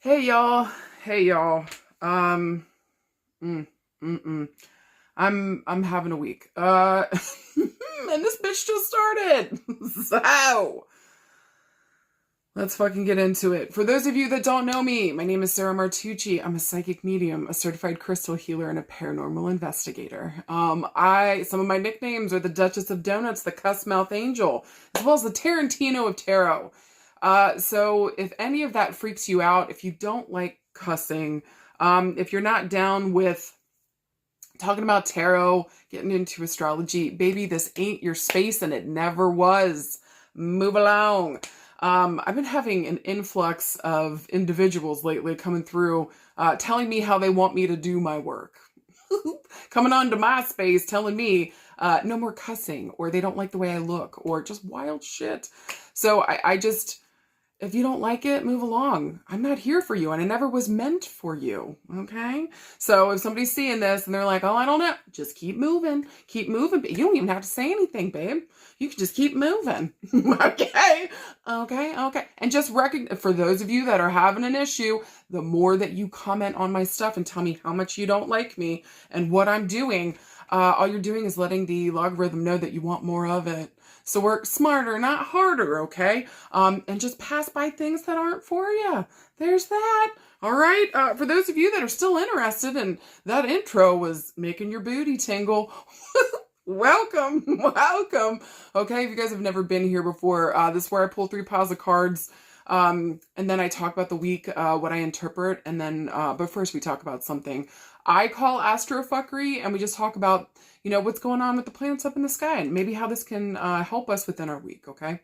Hey y'all. Hey y'all. Um mm, mm. I'm having a week. And this bitch just started. So, let's fucking get into it. For those of you that don't know me, my name is Sarah Martucci. I'm a psychic medium, a certified crystal healer, and a paranormal investigator. Some of my nicknames are the Duchess of Donuts, the Cuss Mouth Angel, as well as the Tarantino of Tarot. So if any of that freaks you out, if you don't like cussing, if you're not down with talking about tarot, getting into astrology, baby, this ain't your space and it never was. Move along. I've been having an influx of individuals lately coming through, telling me how they want me to do my work. Coming on to my space telling me no more cussing, or they don't like the way I look, or just wild shit. So I just, if you don't like it, move along. I'm not here for you, and I never was meant for you, okay? So if somebody's seeing this and they're like, oh, I don't know, just keep moving. Keep moving. You don't even have to say anything, babe. You can just keep moving, okay? Okay. And just recognize, for those of you that are having an issue, the more that you comment on my stuff and tell me how much you don't like me and what I'm doing, all you're doing is letting the logarithm know that you want more of it. So work smarter, not harder, okay? And just pass by things that aren't for you. There's that. All right. For those of you that are still interested and that intro was making your booty tingle, welcome. Okay, if you guys have never been here before, this is where I pull 3 piles of cards. And then I talk about the week, what I interpret, and then, but first we talk about something I call astrofuckery, and we just talk about, what's going on with the planets up in the sky, and maybe how this can help us within our week, okay?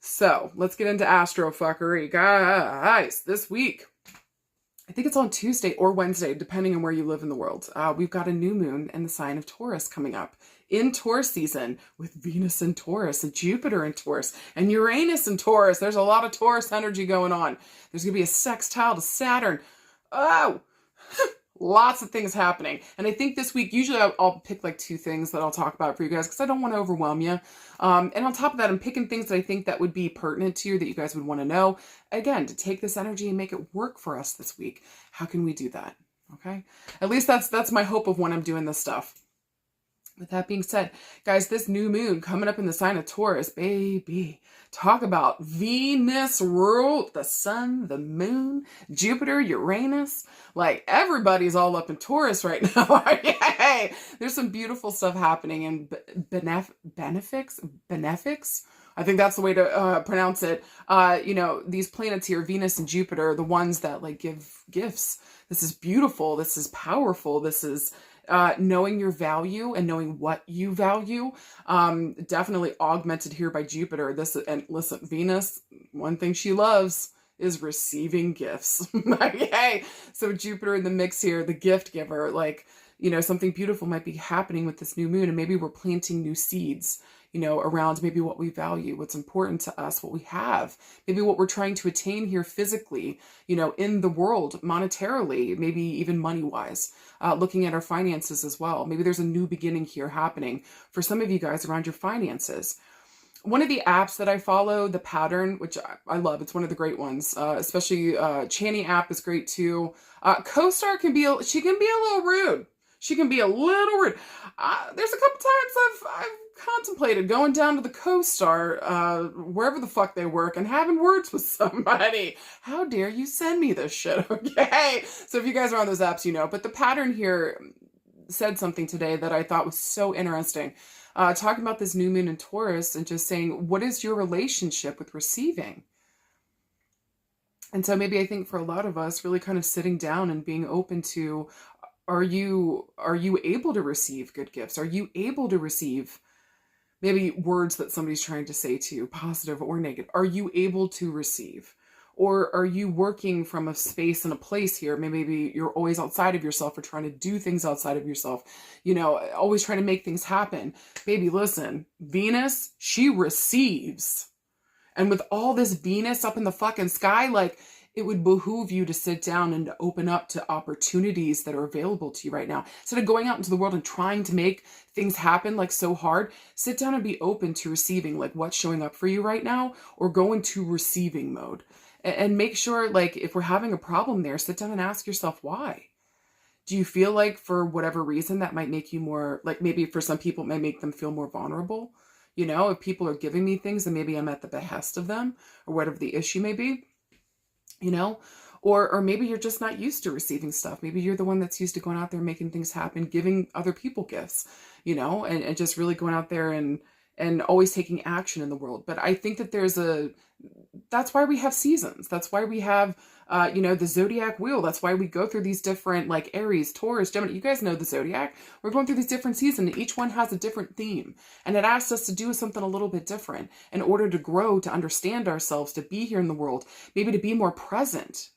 So, let's get into astrofuckery. Guys, this week, I think it's on Tuesday or Wednesday, depending on where you live in the world, we've got a new moon in the sign of Taurus coming up. In Taurus season, with Venus in Taurus, and Jupiter in Taurus, and Uranus in Taurus. There's a lot of Taurus energy going on. There's going to be a sextile to Saturn. Oh, lots of things happening. And I think this week, usually I'll pick like 2 things that I'll talk about for you guys because I don't want to overwhelm you. And on top of that, I'm picking things that I think that would be pertinent to you, that you guys would want to know. Again, to take this energy and make it work for us this week. How can we do that? Okay. At least that's my hope of when I'm doing this stuff. With that being said, guys, this new moon coming up in the sign of Taurus, baby, talk about Venus ruled, the sun, the moon, Jupiter, Uranus. Like, everybody's all up in Taurus right now. Yay! There's some beautiful stuff happening in benefics. I think that's the way to pronounce it. These planets here, Venus and Jupiter, the ones that like give gifts. This is beautiful. This is powerful. This is knowing your value and knowing what you value, definitely augmented here by Jupiter. And listen, Venus, one thing she loves is receiving gifts. Okay, so Jupiter in the mix here, the gift giver, like, something beautiful might be happening with this new moon, and maybe we're planting new seeds, around maybe what we value, what's important to us, what we have, maybe what we're trying to attain here physically, in the world, monetarily, maybe even money-wise, looking at our finances as well. Maybe there's a new beginning here happening for some of you guys around your finances. One of the apps that I follow, The Pattern, which I love, it's one of the great ones, especially Channy app is great too. CoStar can be a little rude. She can be a little rude. There's a couple times I've contemplated going down to the CoStar, wherever the fuck they work, and having words with somebody. How dare you send me this shit, okay? So if you guys are on those apps, But The Pattern here said something today that I thought was so interesting. Talking about this new moon in Taurus and just saying, what is your relationship with receiving? And so maybe I think for a lot of us, really kind of sitting down and being open to, are you able to receive good gifts? Are you able to receive maybe words that somebody's trying to say to you, positive or negative? Are you able to receive? Or are you working from a space and a place here? Maybe you're always outside of yourself or trying to do things outside of yourself, always trying to make things happen. Baby, listen, Venus, she receives. And with all this Venus up in the fucking sky, like, it would behoove you to sit down and to open up to opportunities that are available to you right now. Instead of going out into the world and trying to make things happen like so hard, sit down and be open to receiving like what's showing up for you right now, or go into receiving mode. And make sure, like, if we're having a problem there, sit down and ask yourself why. Do you feel like for whatever reason that might make you more, like maybe for some people it might make them feel more vulnerable? You know, if people are giving me things, then maybe I'm at the behest of them, or whatever the issue may be, you know, or maybe you're just not used to receiving stuff. Maybe you're the one that's used to going out there making things happen, giving other people gifts, you know, and just really going out there and always taking action in the world. But I think that that's why we have seasons. That's why we have, you know, the zodiac wheel. That's why we go through these different, like Aries, Taurus, Gemini. You guys know the zodiac. We're going through these different seasons, and each one has a different theme. And it asks us to do something a little bit different in order to grow, to understand ourselves, to be here in the world, maybe to be more present.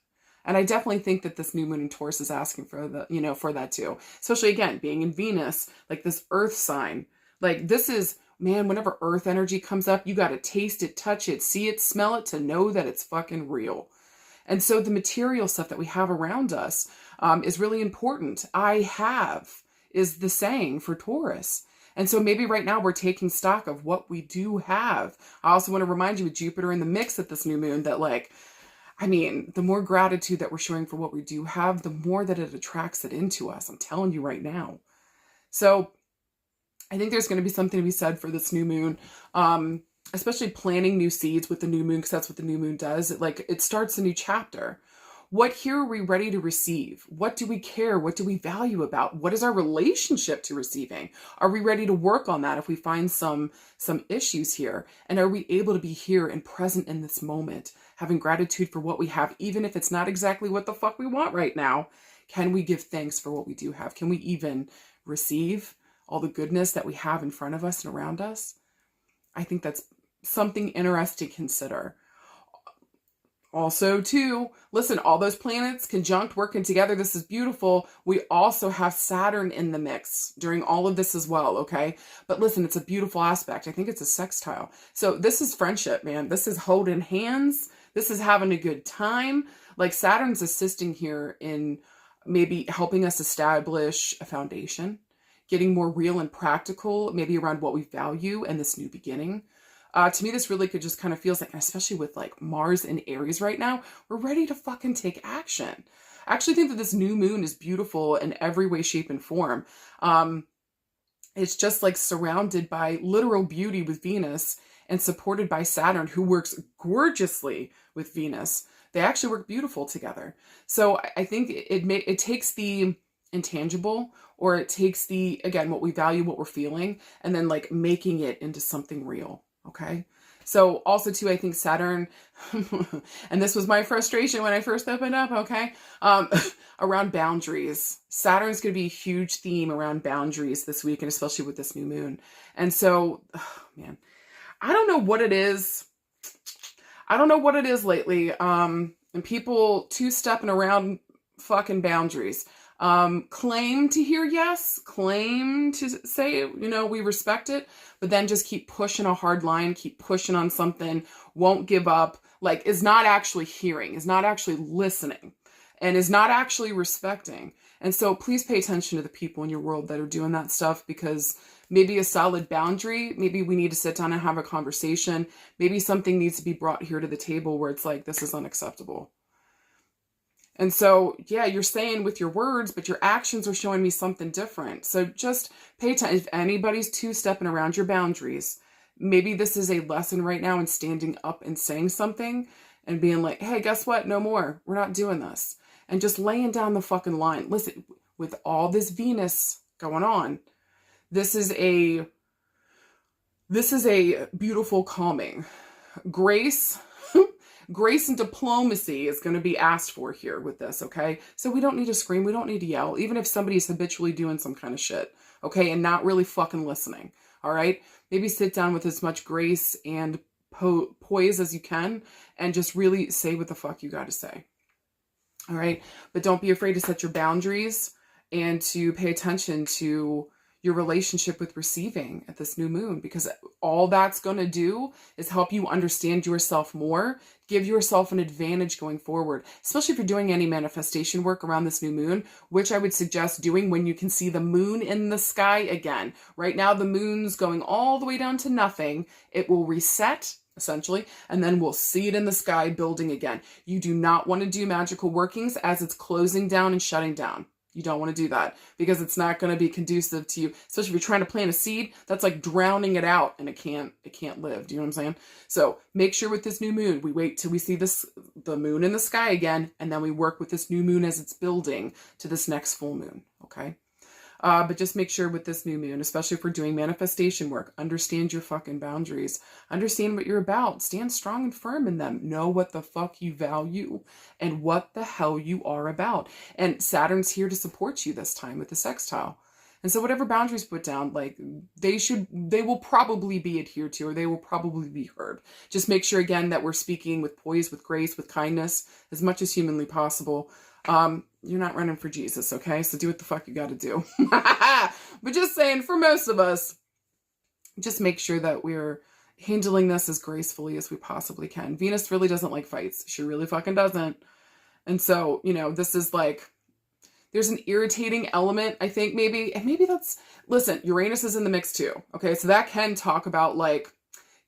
And I definitely think that this new moon in Taurus is asking for for that too. Especially, again, being in Venus, like this earth sign. Like, this is, man, whenever earth energy comes up, you got to taste it, touch it, see it, smell it to know that it's fucking real. And so the material stuff that we have around us is really important. I have is the saying for Taurus. And so maybe right now we're taking stock of what we do have. I also want to remind you with Jupiter in the mix at this new moon that, like, I mean, the more gratitude that we're showing for what we do have, the more that it attracts it into us. I'm telling you right now. So I think there's going to be something to be said for this new moon, especially planting new seeds with the new moon, because that's what the new moon does. It starts a new chapter. What here are we ready to receive? What do we care? What do we value about? What is our relationship to receiving? Are we ready to work on that if we find some issues here? And are we able to be here and present in this moment, having gratitude for what we have, even if it's not exactly what the fuck we want right now? Can we give thanks for what we do have? Can we even receive all the goodness that we have in front of us and around us? I think that's something interesting to consider. Also, too, listen, all those planets conjunct working together. This is beautiful. We also have Saturn in the mix during all of this as well, okay? But listen, it's a beautiful aspect. I think it's a sextile. So this is friendship, man. This is holding hands. This is having a good time. Like, Saturn's assisting here in maybe helping us establish a foundation, getting more real and practical, maybe around what we value and this new beginning. To me, this really could just kind of feels like, especially with like Mars in Aries right now, we're ready to fucking take action. I actually think that this new moon is beautiful in every way, shape, and form. It's just like surrounded by literal beauty with Venus and supported by Saturn, who works gorgeously with Venus. They actually work beautiful together. So I think it takes the intangible, or it takes the, again, what we value, what we're feeling, and then like making it into something real. Okay. So also too, I think Saturn, and this was my frustration when I first opened up. Okay. Around boundaries. Saturn's going to be a huge theme around boundaries this week, and especially with this new moon. And so, man, I don't know what it is. I don't know what it is lately. And people two-stepping around fucking boundaries. Claim to hear yes, claim to say, we respect it, but then just keep pushing a hard line, keep pushing on something, won't give up, like is not actually hearing, is not actually listening, and is not actually respecting. And so please pay attention to the people in your world that are doing that stuff, because maybe a solid boundary, maybe we need to sit down and have a conversation. Maybe something needs to be brought here to the table where it's like, this is unacceptable. And so, yeah, you're saying with your words, but your actions are showing me something different. So just pay attention. If anybody's two-stepping around your boundaries, maybe this is a lesson right now in standing up and saying something and being like, hey, guess what? No more. We're not doing this. And just laying down the fucking line. Listen, with all this Venus going on, this is a beautiful calming. Grace and diplomacy is going to be asked for here with this, okay? So we don't need to scream. We don't need to yell, even if somebody's habitually doing some kind of shit, okay? And not really fucking listening, all right? Maybe sit down with as much grace and poise as you can and just really say what the fuck you got to say, all right? But don't be afraid to set your boundaries and to pay attention to your relationship with receiving at this new moon, because all that's going to do is help you understand yourself more, give yourself an advantage going forward, especially if you're doing any manifestation work around this new moon, which I would suggest doing when you can see the moon in the sky again. Right now, the moon's going all the way down to nothing. It will reset, essentially, and then we'll see it in the sky building again. You do not want to do magical workings as it's closing down and shutting down. You don't want to do that because it's not going to be conducive to you, especially if you're trying to plant a seed. That's like drowning it out and it can't live. Do you know what I'm saying? So make sure with this new moon, we wait till we see the moon in the sky again, and then we work with this new moon as it's building to this next full moon. Okay. But just make sure with this new moon, especially if we're doing manifestation work, understand your fucking boundaries. Understand what you're about. Stand strong and firm in them. Know what the fuck you value and what the hell you are about. And Saturn's here to support you this time with the sextile. And so whatever boundaries put down, like they will probably be adhered to, or they will probably be heard. Just make sure again that we're speaking with poise, with grace, with kindness, as much as humanly possible. You're not running for Jesus, okay? So do what the fuck you got to do. But just saying, for most of us, just make sure that we're handling this as gracefully as we possibly can. Venus really doesn't like fights. She really fucking doesn't. And so, you know, this is like, there's an irritating element, I think, maybe. And maybe that's, listen, Uranus is in the mix too. Okay, so that can talk about like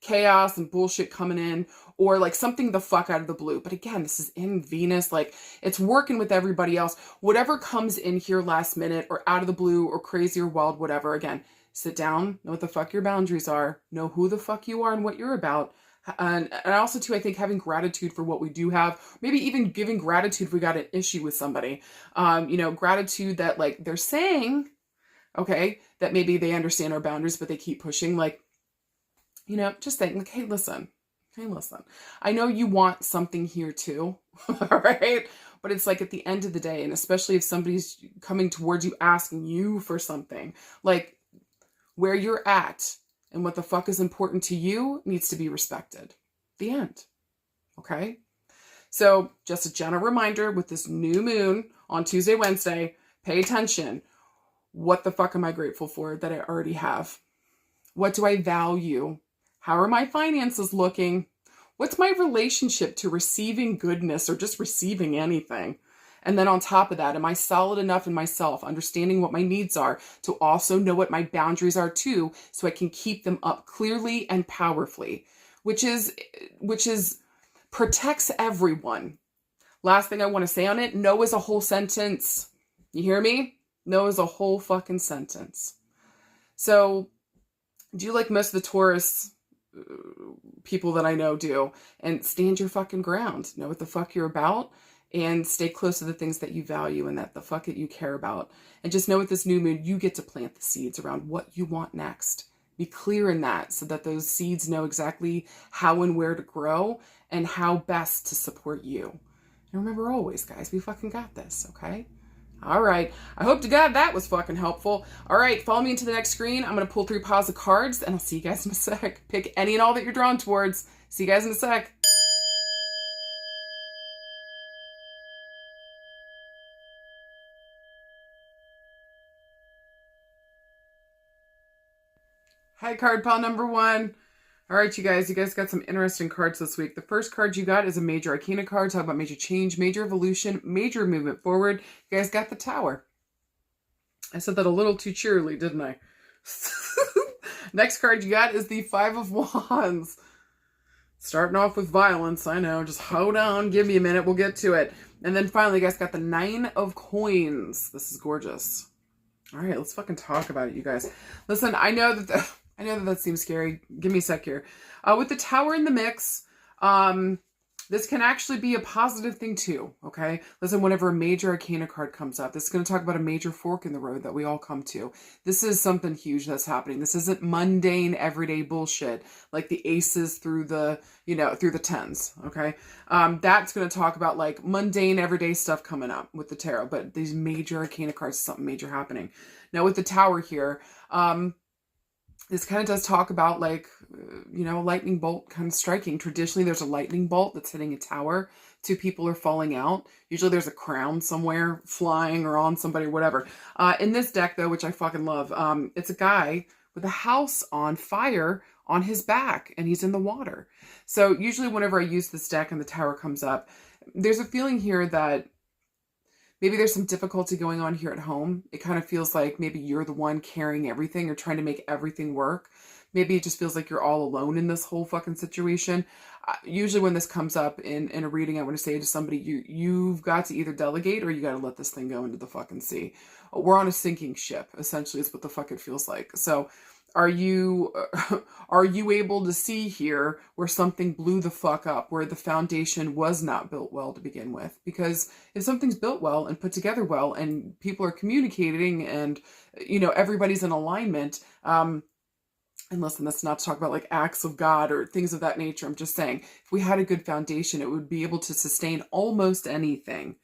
chaos and bullshit coming in, or like something the fuck out of the blue. But again, this is in Venus, like it's working with everybody else. Whatever comes in here last minute or out of the blue or crazy or wild, whatever, again, sit down, know what the fuck your boundaries are, know who the fuck you are and what you're about. And also too, I think having gratitude for what we do have, maybe even giving gratitude if we got an issue with somebody, you know, gratitude that like they're saying, okay, that maybe they understand our boundaries, but they keep pushing, like, you know, just think like, hey, listen, I know you want something here too, all right? But it's like at the end of the day, and especially if somebody's coming towards you, asking you for something, like where you're at and what the fuck is important to you needs to be respected. The end. Okay? So just a gentle reminder with this new moon on Tuesday, Wednesday, pay attention. What the fuck am I grateful for that I already have? What do I value? How are my finances looking? What's my relationship to receiving goodness or just receiving anything? And then on top of that, am I solid enough in myself, understanding what my needs are, to also know what my boundaries are too, so I can keep them up clearly and powerfully, which is protects everyone. Last thing I want to say on it, no is a whole sentence. You hear me? No is a whole fucking sentence. So do like most of the Taurus people that I know do, and stand your fucking ground. Know what the fuck you're about, and stay close to the things that you value and that the fuck it you care about. And just know with this new moon, you get to plant the seeds around what you want next. Be clear in that so that those seeds know exactly how and where to grow and how best to support you. And remember always, guys, we fucking got this, okay? All right. I hope to God that was fucking helpful. All right. Follow me into the next screen. I'm going to pull 3 piles of cards, and I'll see you guys in a sec. Pick any and all that you're drawn towards. See you guys in a sec. Hi, card pile number 1. All right, you guys got some interesting cards this week. The first card you got is a major arcana card, talking about major change, major evolution, major movement forward. You guys got the Tower. I said that a little too cheerily, didn't I? Next card you got is the 5 of Wands. Starting off with violence, I know. Just hold on, give me a minute, we'll get to it. And then finally, you guys got the 9 of Coins. This is gorgeous. All right, let's fucking talk about it, you guys. Listen, I know that seems scary. Give me a sec here. With the Tower in the mix, this can actually be a positive thing too, okay? Listen, whenever a major arcana card comes up, this is going to talk about a major fork in the road that we all come to. This is something huge that's happening. This isn't mundane, everyday bullshit like the aces through the, through the 10s, okay? That's going to talk about like mundane, everyday stuff coming up with the tarot, but these major arcana cards, something major happening. Now with the Tower here, This kind of does talk about like, a lightning bolt kind of striking. Traditionally, there's a lightning bolt that's hitting a tower. Two people are falling out. Usually there's a crown somewhere flying or on somebody or whatever. In this deck, though, which I fucking love, it's a guy with a house on fire on his back, and he's in the water. So usually whenever I use this deck and the tower comes up, there's a feeling here that maybe there's some difficulty going on here at home. It kind of feels like maybe you're the one carrying everything or trying to make everything work. Maybe it just feels like you're all alone in this whole fucking situation. Usually when this comes up in a reading, I want to say to somebody, you've got to either delegate or you got to let this thing go into the fucking sea. We're on a sinking ship, essentially, is what the fuck it feels like. So are you able to see here where something blew the fuck up, where the foundation was not built well to begin with? Because if something's built well and put together well and people are communicating and, everybody's in alignment, and listen, that's not to talk about like acts of God or things of that nature. I'm just saying, if we had a good foundation, it would be able to sustain almost anything.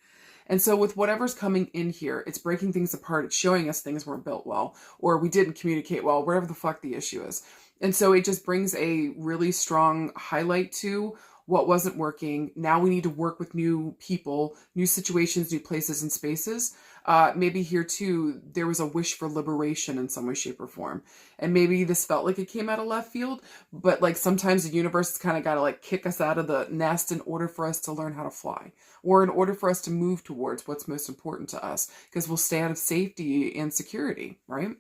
And so with whatever's coming in here, it's breaking things apart. It's showing us things weren't built well, or we didn't communicate well, whatever the fuck the issue is. And so it just brings a really strong highlight to what wasn't working. Now we need to work with new people, new situations, new places and spaces. Maybe here too, there was a wish for liberation in some way, shape, or form. And maybe this felt like it came out of left field, but like sometimes the universe has kind of got to like kick us out of the nest in order for us to learn how to fly, or in order for us to move towards what's most important to us, because we'll stay out of safety and security, right?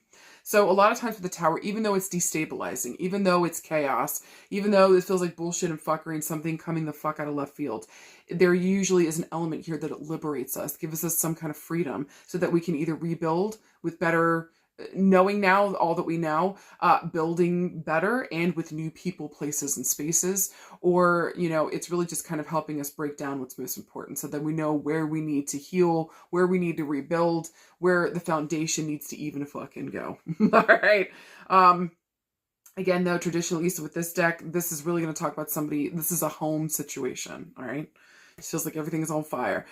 So a lot of times with the tower, even though it's destabilizing, even though it's chaos, even though it feels like bullshit and fuckery and something coming the fuck out of left field, there usually is an element here that it liberates us, gives us some kind of freedom so that we can either rebuild with better, knowing now all that we know, building better and with new people, places, and spaces, or, it's really just kind of helping us break down what's most important so that we know where we need to heal, where we need to rebuild, where the foundation needs to even fucking go. All right. Again, though, traditionally, so with this deck, this is really going to talk about somebody, this is a home situation. All right. It feels like everything is on fire.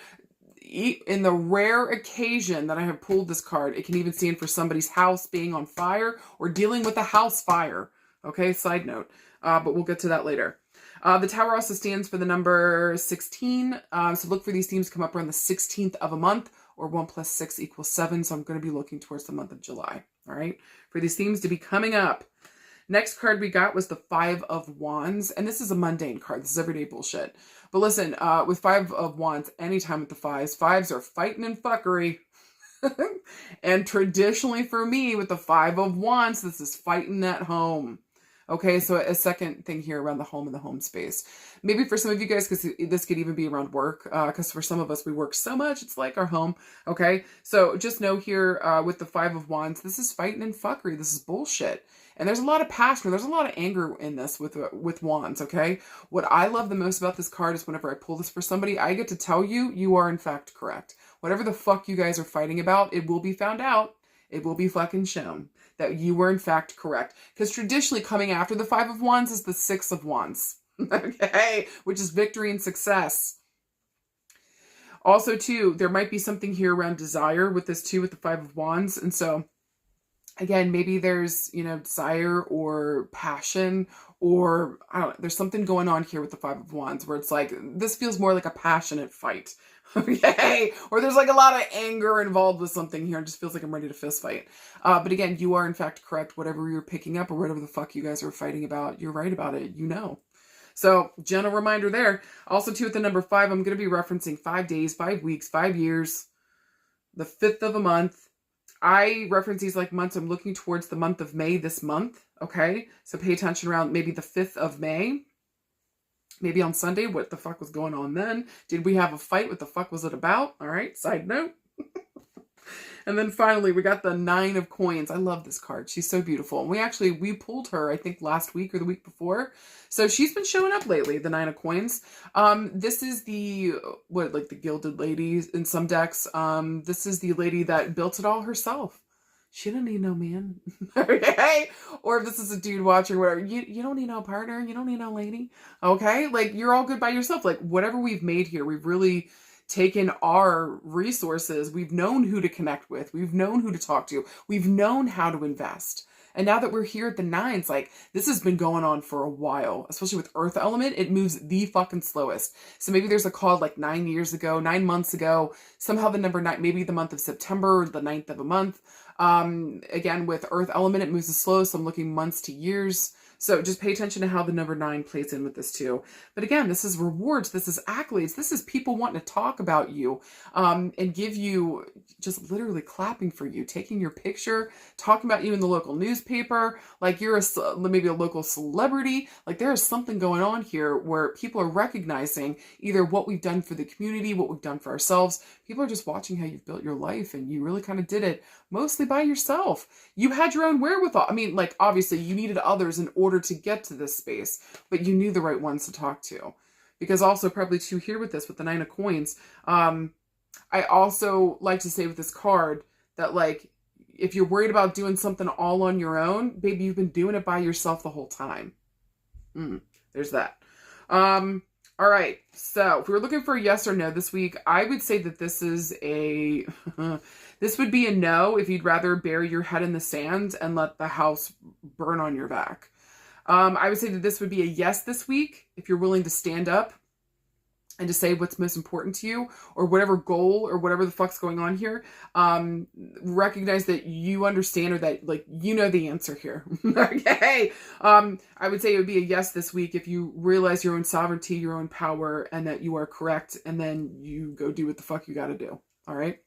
In the rare occasion that I have pulled this card, it can even stand for somebody's house being on fire or dealing with a house fire. Okay, side note, but we'll get to that later. The tower also stands for the number 16. So look for these themes to come up around the 16th of a month, or 1 + 6 = 7. So I'm going to be looking towards the month of July. All right, for these themes to be coming up. Next card we got was the 5 of Wands, and this is a mundane card. This is everyday bullshit. But listen, with 5 of Wands, anytime with the fives are fighting and fuckery. And traditionally for me, with the 5 of Wands, this is fighting at home. Okay, so a second thing here around the home and the home space. Maybe for some of you guys, because this could even be around work, because for some of us, we work so much, it's like our home, okay? So just know here with the 5 of Wands, this is fighting and fuckery. This is bullshit. And there's a lot of passion. There's a lot of anger in this with Wands, okay? What I love the most about this card is whenever I pull this for somebody, I get to tell you, you are in fact correct. Whatever the fuck you guys are fighting about, it will be found out. It will be fucking shown that you were in fact correct. Because traditionally coming after the 5 of Wands is the 6 of Wands, okay? Which is victory and success. Also, too, there might be something here around desire with this, too, with the 5 of Wands. And so, again, maybe there's, desire or passion, or I don't know, there's something going on here with the 5 of Wands where it's like, this feels more like a passionate fight. Okay. Or there's like a lot of anger involved with something here. It just feels like I'm ready to fist fight. But again, you are in fact correct. Whatever you're picking up or whatever the fuck you guys are fighting about, you're right about it. So gentle reminder there. Also too, with the number 5, I'm going to be referencing 5 days, 5 weeks, 5 years, the 5th of a month. I reference these like months. I'm looking towards the month of May this month. Okay. So pay attention around maybe the 5th of May. Maybe on Sunday, what the fuck was going on then? Did we have a fight? What the fuck was it about? All right, side note. And then finally, we got the 9 of Coins. I love this card. She's so beautiful. And we pulled her, I think, last week or the week before. So she's been showing up lately, the 9 of Coins. This is the Gilded Lady in some decks. This is the lady that built it all herself. She don't need no man. Okay? Or if this is a dude watching, whatever, you don't need no partner. You don't need no lady. Okay? Like, you're all good by yourself. Like, whatever we've made here, we've really taken our resources. We've known who to connect with. We've known who to talk to. We've known how to invest. And now that we're here at the nines, like, this has been going on for a while, especially with Earth element. It moves the fucking slowest. So maybe there's a call like 9 years ago, 9 months ago, somehow the number 9, maybe the month of September, the 9th of a month. Again, with Earth element, it moves the slowest. So I'm looking months to years. So just pay attention to how the number 9 plays in with this too. But again, this is rewards. This is accolades. This is people wanting to talk about you, and give you, just literally clapping for you, taking your picture, talking about you in the local newspaper, like you're maybe a local celebrity. Like there is something going on here where people are recognizing either what we've done for the community, what we've done for ourselves. People are just watching how you've built your life, and you really kind of did it mostly by yourself. You had your own wherewithal. I mean, like, obviously you needed others in order to get to this space, but you knew the right ones to talk to. Because also probably too here with this, with the 9 of coins, I also like to say with this card that, like, if you're worried about doing something all on your own, baby, you've been doing it by yourself the whole time. There's that. All right. So if we were looking for a yes or no this week, I would say that this is a, this would be a no if you'd rather bury your head in the sand and let the house burn on your back. I would say that this would be a yes this week if you're willing to stand up and to say what's most important to you, or whatever goal or whatever the fuck's going on here. Recognize that you understand, or that, like, you know the answer here. Okay. I would say it would be a yes this week if you realize your own sovereignty, your own power, and that you are correct, and then you go do what the fuck you got to do. All right.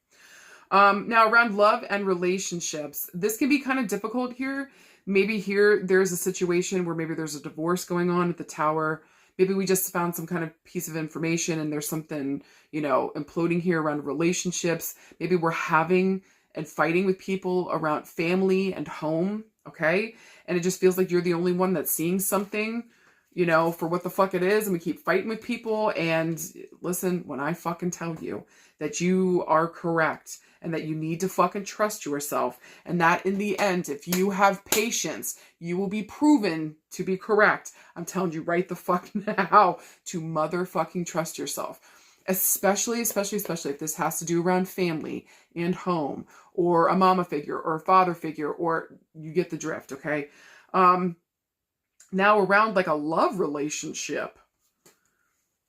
Now around love and relationships, this can be kind of difficult here. Maybe here there's a situation where maybe there's a divorce going on at the Tower. Maybe we just found some kind of piece of information and there's something, you know, imploding here around relationships. Maybe we're having and fighting with people around family and home, okay? And it just feels like you're the only one that's seeing something, you know, for what the fuck it is, and we keep fighting with people. And listen, when I fucking tell you that you are correct and that you need to fucking trust yourself, and that in the end, if you have patience, you will be proven to be correct. I'm telling you right the fuck now to motherfucking trust yourself. Especially if this has to do around family and home, or a mama figure or a father figure, or you get the drift, okay? Now around like a love relationship.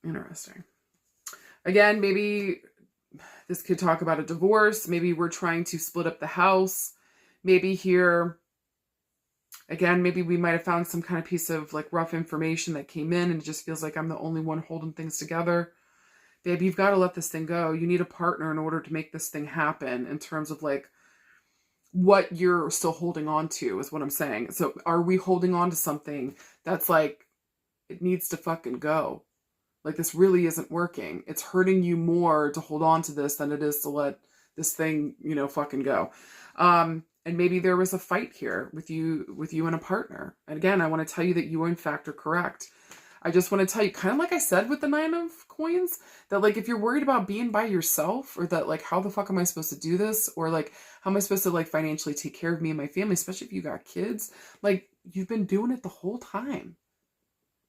Interesting. Again, maybe this could talk about a divorce. Maybe we're trying to split up the house. Maybe here, again, maybe we might have found some kind of piece of like rough information that came in, and it just feels like I'm the only one holding things together. Babe, you've got to let this thing go. You need a partner in order to make this thing happen, in terms of like what you're still holding on to is what I'm saying. So are we holding on to something that's like, it needs to fucking go? Like, this really isn't working. It's hurting you more to hold on to this than it is to let this thing, you know, fucking go. And maybe there was a fight here with you and a partner. And again, I want to tell you that you in fact are correct. I just want to tell you, kind of like I said with the 9 of coins, that like if you're worried about being by yourself, or that like how the fuck am I supposed to do this, or like how am I supposed to like financially take care of me and my family, especially if you got kids, like you've been doing it the whole time.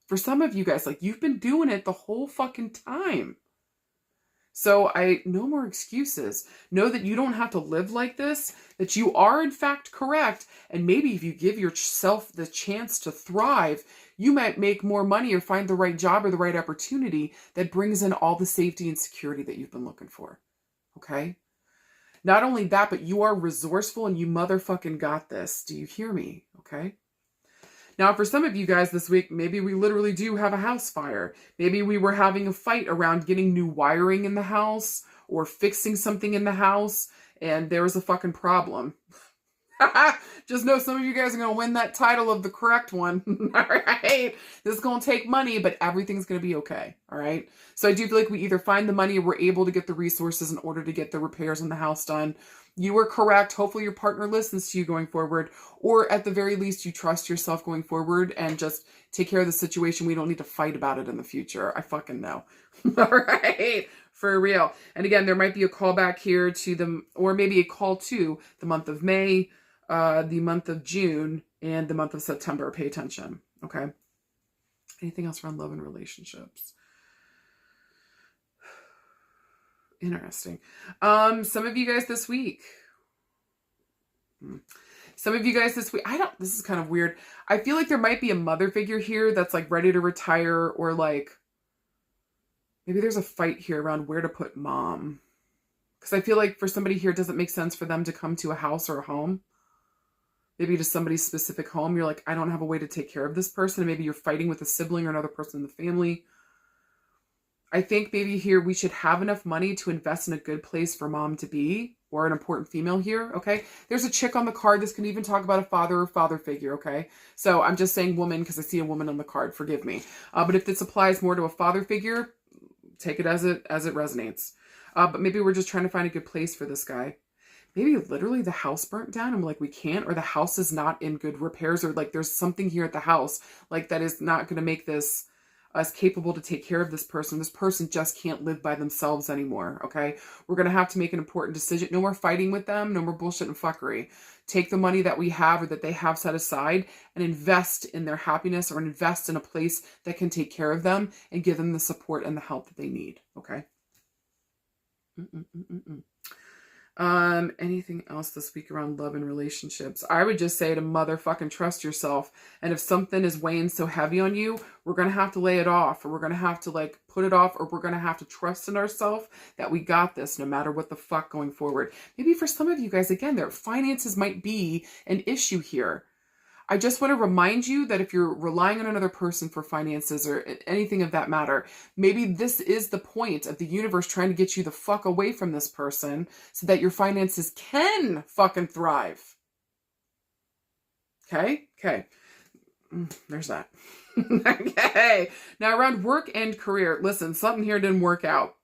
For some of you guys, like you've been doing it the whole fucking time. So no more excuses. Know that you don't have to live like this, that you are in fact correct. And maybe if you give yourself the chance to thrive, you might make more money or find the right job or the right opportunity that brings in all the safety and security that you've been looking for. Okay? Not only that, but you are resourceful and you motherfucking got this. Do you hear me? Okay? Now, for some of you guys this week, maybe we literally do have a house fire. Maybe we were having a fight around getting new wiring in the house or fixing something in the house, and there was a fucking problem. Just know some of you guys are going to win that title of the correct one. All right. This is going to take money, but everything's going to be okay. All right. So I do feel like we either find the money or we're able to get the resources in order to get the repairs on the house done. You were correct. Hopefully your partner listens to you going forward, or at the very least you trust yourself going forward and just take care of the situation. We don't need to fight about it in the future. I fucking know. All right. For real. And again, there might be a callback here to them, or maybe a call to the month of May, the month of June, and the month of September. Pay attention. Okay. Anything else around love and relationships? Interesting. Some of you guys this week. Some of you guys this week, this is kind of weird. I feel like there might be a mother figure here that's like ready to retire, or like maybe there's a fight here around where to put mom. Because I feel like for somebody here, it doesn't make sense for them to come to a house or a home. Maybe to somebody's specific home. You're like, I don't have a way to take care of this person. And maybe you're fighting with a sibling or another person in the family. I think maybe here we should have enough money to invest in a good place for mom to be, or an important female here, okay? There's a chick on the card. This can even talk about a father or father figure, okay? So I'm just saying woman because I see a woman on the card, forgive me. But if this applies more to a father figure, take it as it resonates. But maybe we're just trying to find a good place for this guy. Maybe literally the house burnt down. I'm like, we can't, or the house is not in good repairs, or like there's something here at the house like that is not going to make this us capable to take care of this person. This person just can't live by themselves anymore, okay? We're going to have to make an important decision. No more fighting with them. No more bullshit and fuckery. Take the money that we have or that they have set aside and invest in their happiness, or invest in a place that can take care of them and give them the support and the help that they need, okay? Anything else this week around love and relationships? I would just say to motherfucking trust yourself. And if something is weighing so heavy on you, we're going to have to lay it off, or we're going to have to like put it off, or we're going to have to trust in ourselves that we got this no matter what the fuck going forward. Maybe for some of you guys, again, their finances might be an issue here. I just want to remind you that if you're relying on another person for finances or anything of that matter, maybe this is the point of the universe trying to get you the fuck away from this person so that your finances can fucking thrive. Okay? Okay. There's that. Okay. Now around work and career, listen, something here didn't work out.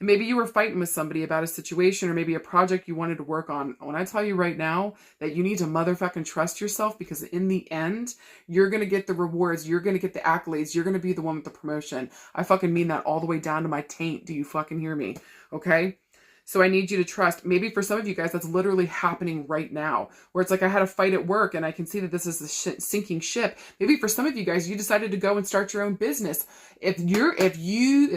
And maybe you were fighting with somebody about a situation or maybe a project you wanted to work on. When I tell you right now that you need to motherfucking trust yourself, because in the end, you're going to get the rewards. You're going to get the accolades. You're going to be the one with the promotion. I fucking mean that all the way down to my taint. Do you fucking hear me? Okay? So I need you to trust. Maybe for some of you guys, that's literally happening right now, where it's like I had a fight at work and I can see that this is a sinking ship. Maybe for some of you guys, you decided to go and start your own business. If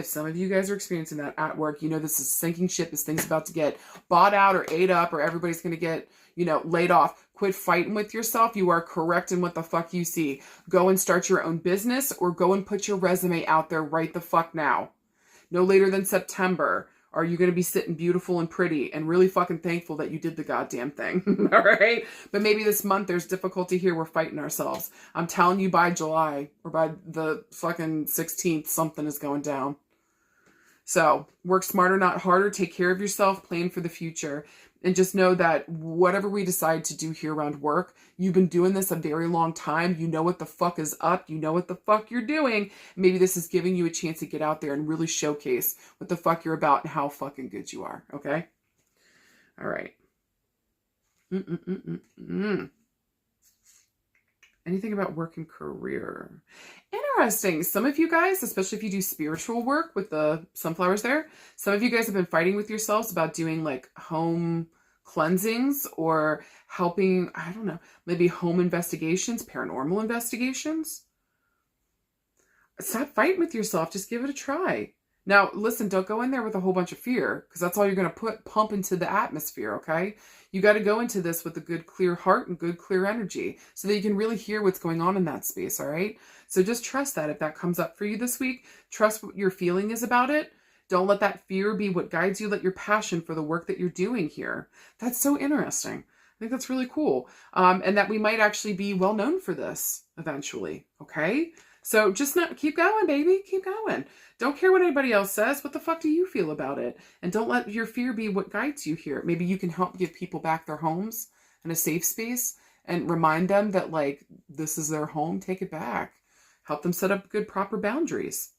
some of you guys are experiencing that at work, you know this is a sinking ship. This thing's about to get bought out or ate up, or everybody's going to get, laid off. Quit fighting with yourself. You are correct in what the fuck you see. Go and start your own business, or go and put your resume out there right the fuck now. No later than September. Are you going to be sitting beautiful and pretty and really fucking thankful that you did the goddamn thing? All right. But maybe this month there's difficulty here. We're fighting ourselves. I'm telling you, by July or by the fucking 16th, something is going down. So work smarter, not harder. Take care of yourself. Plan for the future. And just know that whatever we decide to do here around work, you've been doing this a very long time. You know what the fuck is up. You know what the fuck you're doing. Maybe this is giving you a chance to get out there and really showcase what the fuck you're about and how fucking good you are. Okay? All right. Anything about work and career? Interesting. Some of you guys, especially if you do spiritual work with the sunflowers there, some of you guys have been fighting with yourselves about doing like home cleansings or helping, I don't know, maybe home investigations, paranormal investigations. Stop fighting with yourself. Just give it a try. Now, listen, don't go in there with a whole bunch of fear, because that's all you're going to pump into the atmosphere, okay? You got to go into this with a good, clear heart and good, clear energy so that you can really hear what's going on in that space, all right? So just trust that if that comes up for you this week. Trust what your feeling is about it. Don't let that fear be what guides you. Let your passion for the work that you're doing here. That's so interesting. I think that's really cool. And that we might actually be well known for this eventually, okay? So just keep going, baby. Keep going. Don't care what anybody else says. What the fuck do you feel about it? And don't let your fear be what guides you here. Maybe you can help give people back their homes and a safe space and remind them that, like, this is their home. Take it back. Help them set up good, proper boundaries.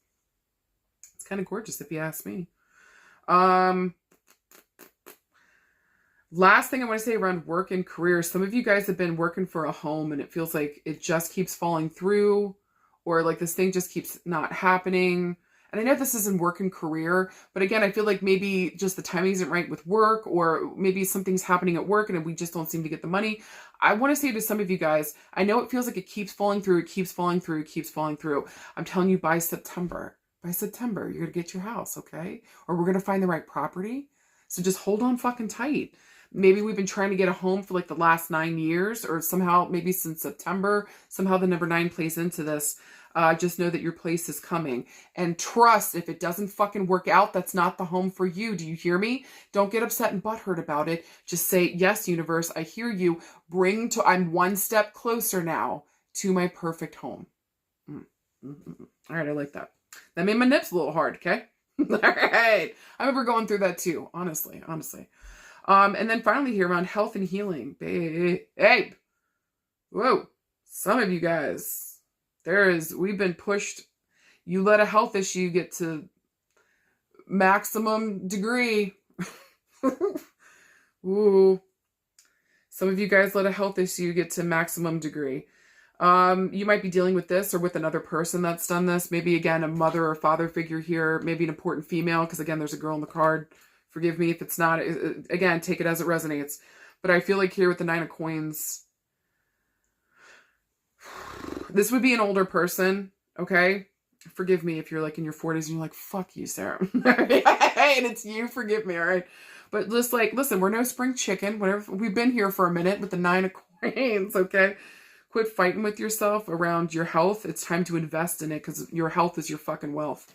It's kind of gorgeous if you ask me. Last thing I want to say around work and career. Some of you guys have been working for a home and it feels like it just keeps falling through, or like this thing just keeps not happening. And I know this isn't work and career, but again, I feel like maybe just the timing isn't right with work, or maybe something's happening at work and we just don't seem to get the money. I want to say to some of you guys, I know it feels like it keeps falling through, it keeps falling through, it keeps falling through. I'm telling you, by September, you're going to get your house, okay? Or we're going to find the right property. So just hold on fucking tight. Maybe we've been trying to get a home for like the last 9 years, or somehow maybe since September. Somehow the number 9 plays into this. Just know that your place is coming. And trust, if it doesn't fucking work out, that's not the home for you. Do you hear me? Don't get upset and butthurt about it. Just say, yes, universe, I hear you. I'm one step closer now to my perfect home. All right, I like that. That made my nips a little hard, okay? All right. I remember going through that too, honestly. And then finally here around health and healing. Babe. Whoa. Some of you guys, we've been pushed. You let a health issue get to maximum degree. Ooh. Some of you guys let a health issue get to maximum degree. You might be dealing with this or with another person that's done this. Maybe, again, a mother or father figure here. Maybe an important female, because, again, there's a girl in the card. Forgive me if it's not. Again, take it as it resonates. But I feel like here with the 9 of Coins, this would be an older person, okay? Forgive me if you're like in your 40s and you're like, fuck you, Sarah. And it's you, forgive me, all right? But just like, listen, we're no spring chicken. Whatever. We've been here for a minute with the 9 of Coins, okay? Quit fighting with yourself around your health. It's time to invest in it, because your health is your fucking wealth.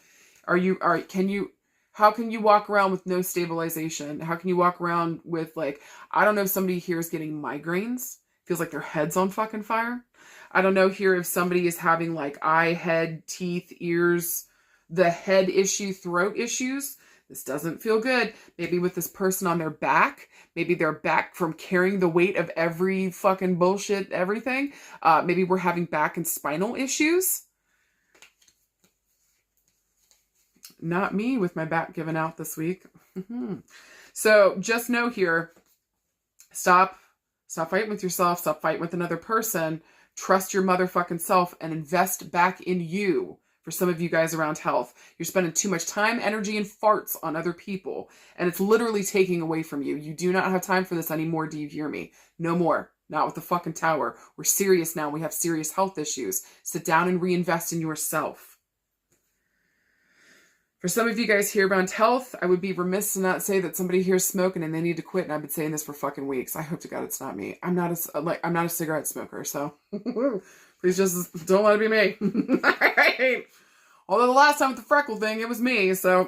How can you walk around with no stabilization? How can you walk around with, like, I don't know if somebody here is getting migraines. Feels like their head's on fucking fire. I don't know here if somebody is having like eye, head, teeth, ears, the head issue, throat issues. This doesn't feel good. Maybe with this person on their back. Maybe they're back from carrying the weight of every fucking bullshit, everything. Maybe we're having back and spinal issues. Not me with my back giving out this week. So just know here, stop fighting with yourself. Stop fighting with another person. Trust your motherfucking self and invest back in you. For some of you guys around health, you're spending too much time, energy, and farts on other people, and it's literally taking away from you. You do not have time for this anymore. Do you hear me? No more. Not with the fucking tower. We're serious now. We have serious health issues. Sit down and reinvest in yourself. For some of you guys here around health, I would be remiss to not say that somebody here is smoking and they need to quit, and I've been saying this for fucking weeks. I hope to God it's not me. I'm not a cigarette smoker, so please just don't let it be me. All right. Although the last time with the freckle thing, it was me. So,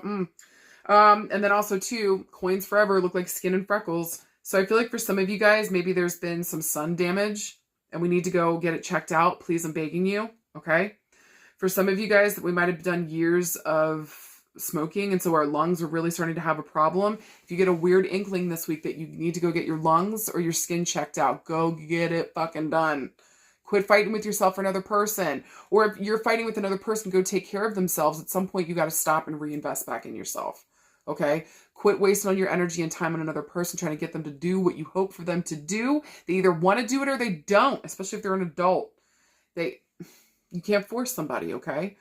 and then also too, coins forever look like skin and freckles. So I feel like for some of you guys, maybe there's been some sun damage and we need to go get it checked out. Please, I'm begging you. Okay. For some of you guys that we might have done years of smoking, and so our lungs are really starting to have a problem. If you get a weird inkling this week that you need to go get your lungs or your skin checked out, go get it fucking done. Quit fighting with yourself for another person. Or if you're fighting with another person, go take care of themselves. At some point, you got to stop and reinvest back in yourself. Okay? Quit wasting all your energy and time on another person trying to get them to do what you hope for them to do. They either want to do it or they don't, especially if they're an adult. You can't force somebody, okay?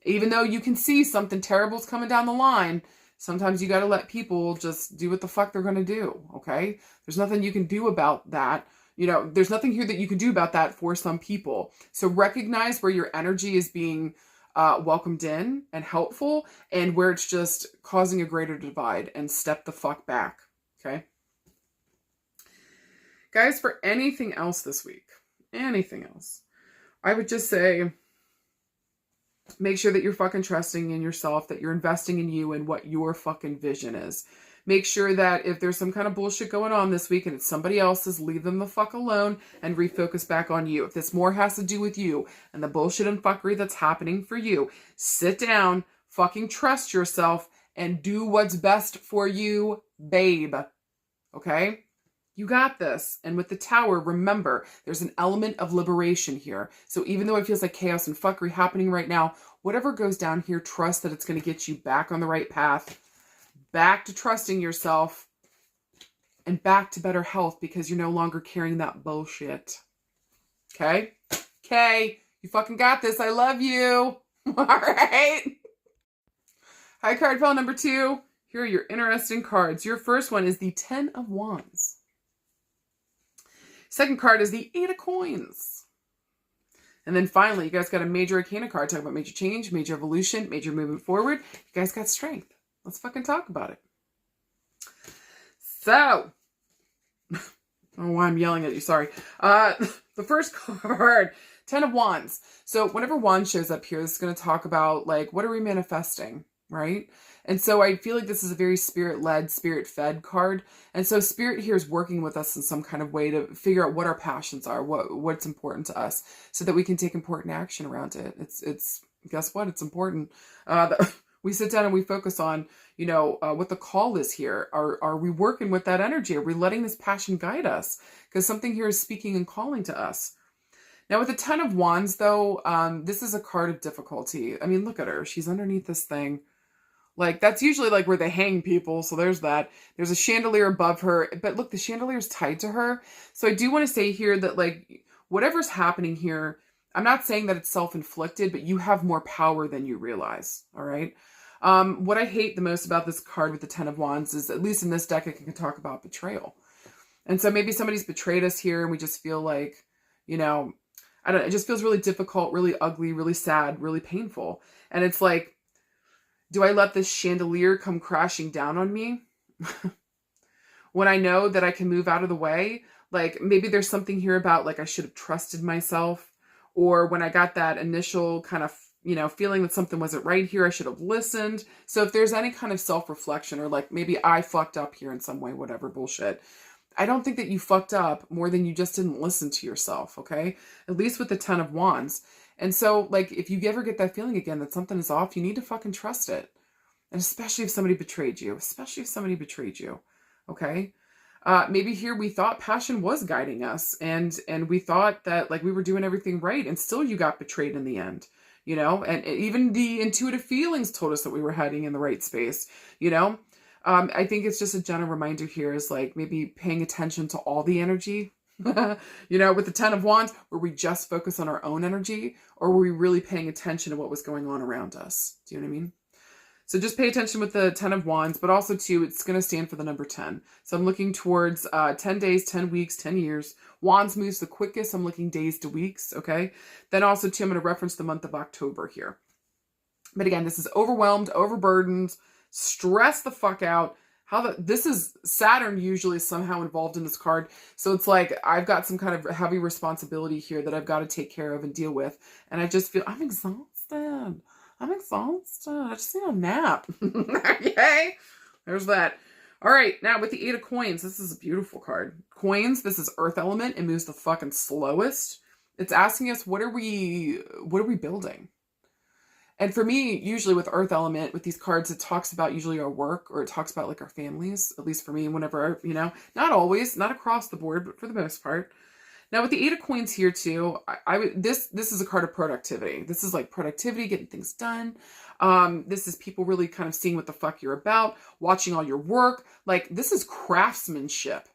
Even though you can see something terrible is coming down the line, sometimes you got to let people just do what the fuck they're going to do, okay? There's nothing you can do about that. You know, there's nothing here that you can do about that for some people. So recognize where your energy is being welcomed in and helpful, and where it's just causing a greater divide, and step the fuck back, okay? Guys, for anything else this week, anything else, I would just say, make sure that you're fucking trusting in yourself, that you're investing in you and what your fucking vision is. Make sure that if there's some kind of bullshit going on this week and it's somebody else's, leave them the fuck alone and refocus back on you. If this more has to do with you and the bullshit and fuckery that's happening for you, sit down, fucking trust yourself, and do what's best for you, babe. Okay? You got this. And with the tower, remember, there's an element of liberation here. So even though it feels like chaos and fuckery happening right now, whatever goes down here, trust that it's going to get you back on the right path, back to trusting yourself, and back to better health, because you're no longer carrying that bullshit. Okay? Okay. You fucking got this. I love you. All right. High card pile number 2. Here are your interesting cards. Your first one is the 10 of Wands. Second card is the 8 of Coins. And then finally, you guys got a major arcana card talking about major change, major evolution, major movement forward. You guys got strength. Let's fucking talk about it. So, I don't know why I'm yelling at you, sorry. The first card, Ten of Wands. So whenever Wand shows up here, this is going to talk about, like, what are we manifesting, right? And so I feel like this is a very spirit-led, spirit-fed card. And so spirit here is working with us in some kind of way to figure out what our passions are, what's important to us, so that we can take important action around it. It's guess what? It's important. We sit down and we focus on, what the call is here. Are we working with that energy? Are we letting this passion guide us? Because something here is speaking and calling to us. Now with the Ten of Wands, though, this is a card of difficulty. I mean, look at her. She's underneath this thing. Like, that's usually like where they hang people. So there's that. There's a chandelier above her. But look, the chandelier is tied to her. So I do want to say here that, like, whatever's happening here, I'm not saying that it's self-inflicted, but you have more power than you realize. All right. What I hate the most about this card with the Ten of Wands is, at least in this deck, it can talk about betrayal. And so maybe somebody's betrayed us here and we just feel like, I don't know, it just feels really difficult, really ugly, really sad, really painful. And it's like, do I let this chandelier come crashing down on me when I know that I can move out of the way? Like, maybe there's something here about, like, I should have trusted myself, or when I got that initial kind of, feeling that something wasn't right here, I should have listened. So if there's any kind of self-reflection, or like maybe I fucked up here in some way, whatever bullshit, I don't think that you fucked up more than you just didn't listen to yourself, okay? At least with the Ten of Wands. And so, like, if you ever get that feeling again that something is off, you need to fucking trust it. And especially if somebody betrayed you. Okay? Maybe here we thought passion was guiding us, and we thought that, like, we were doing everything right, and still you got betrayed in the end, and even the intuitive feelings told us that we were heading in the right space, I think it's just a gentle reminder here is, like, maybe paying attention to all the energy. With the Ten of Wands, were we just focus on our own energy, or were we really paying attention to what was going on around us? Do you know what I mean? So just pay attention with the Ten of Wands, but also too, it's going to stand for the number 10. So I'm looking towards 10 days, 10 weeks, 10 years. Wands moves the quickest. I'm looking days to weeks. Okay. Then also too, I'm going to reference the month of October here. But again, this is overwhelmed, overburdened, stress the fuck out. This is Saturn usually somehow involved in this card. So it's like, I've got some kind of heavy responsibility here that I've got to take care of and deal with. And I just feel I'm exhausted. I just need a nap. Okay. There's that. All right. Now with the Eight of Coins, this is a beautiful card. Coins, this is Earth element. It moves the fucking slowest. It's asking us, what are we building? And for me, usually with Earth element, with these cards, it talks about usually our work, or it talks about, like, our families, at least for me, whenever, not always, not across the board, but for the most part. Now with the Eight of Coins here too, this is a card of productivity. This is like productivity, getting things done. This is people really kind of seeing what the fuck you're about, watching all your work. Like, this is craftsmanship.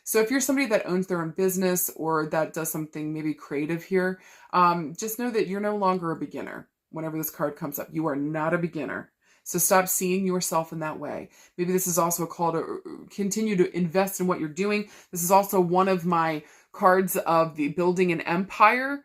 So if you're somebody that owns their own business, or that does something maybe creative here, just know that you're no longer a beginner. Whenever this card comes up, you are not a beginner. So stop seeing yourself in that way. Maybe this is also a call to continue to invest in what you're doing. This is also one of my cards of the building an empire.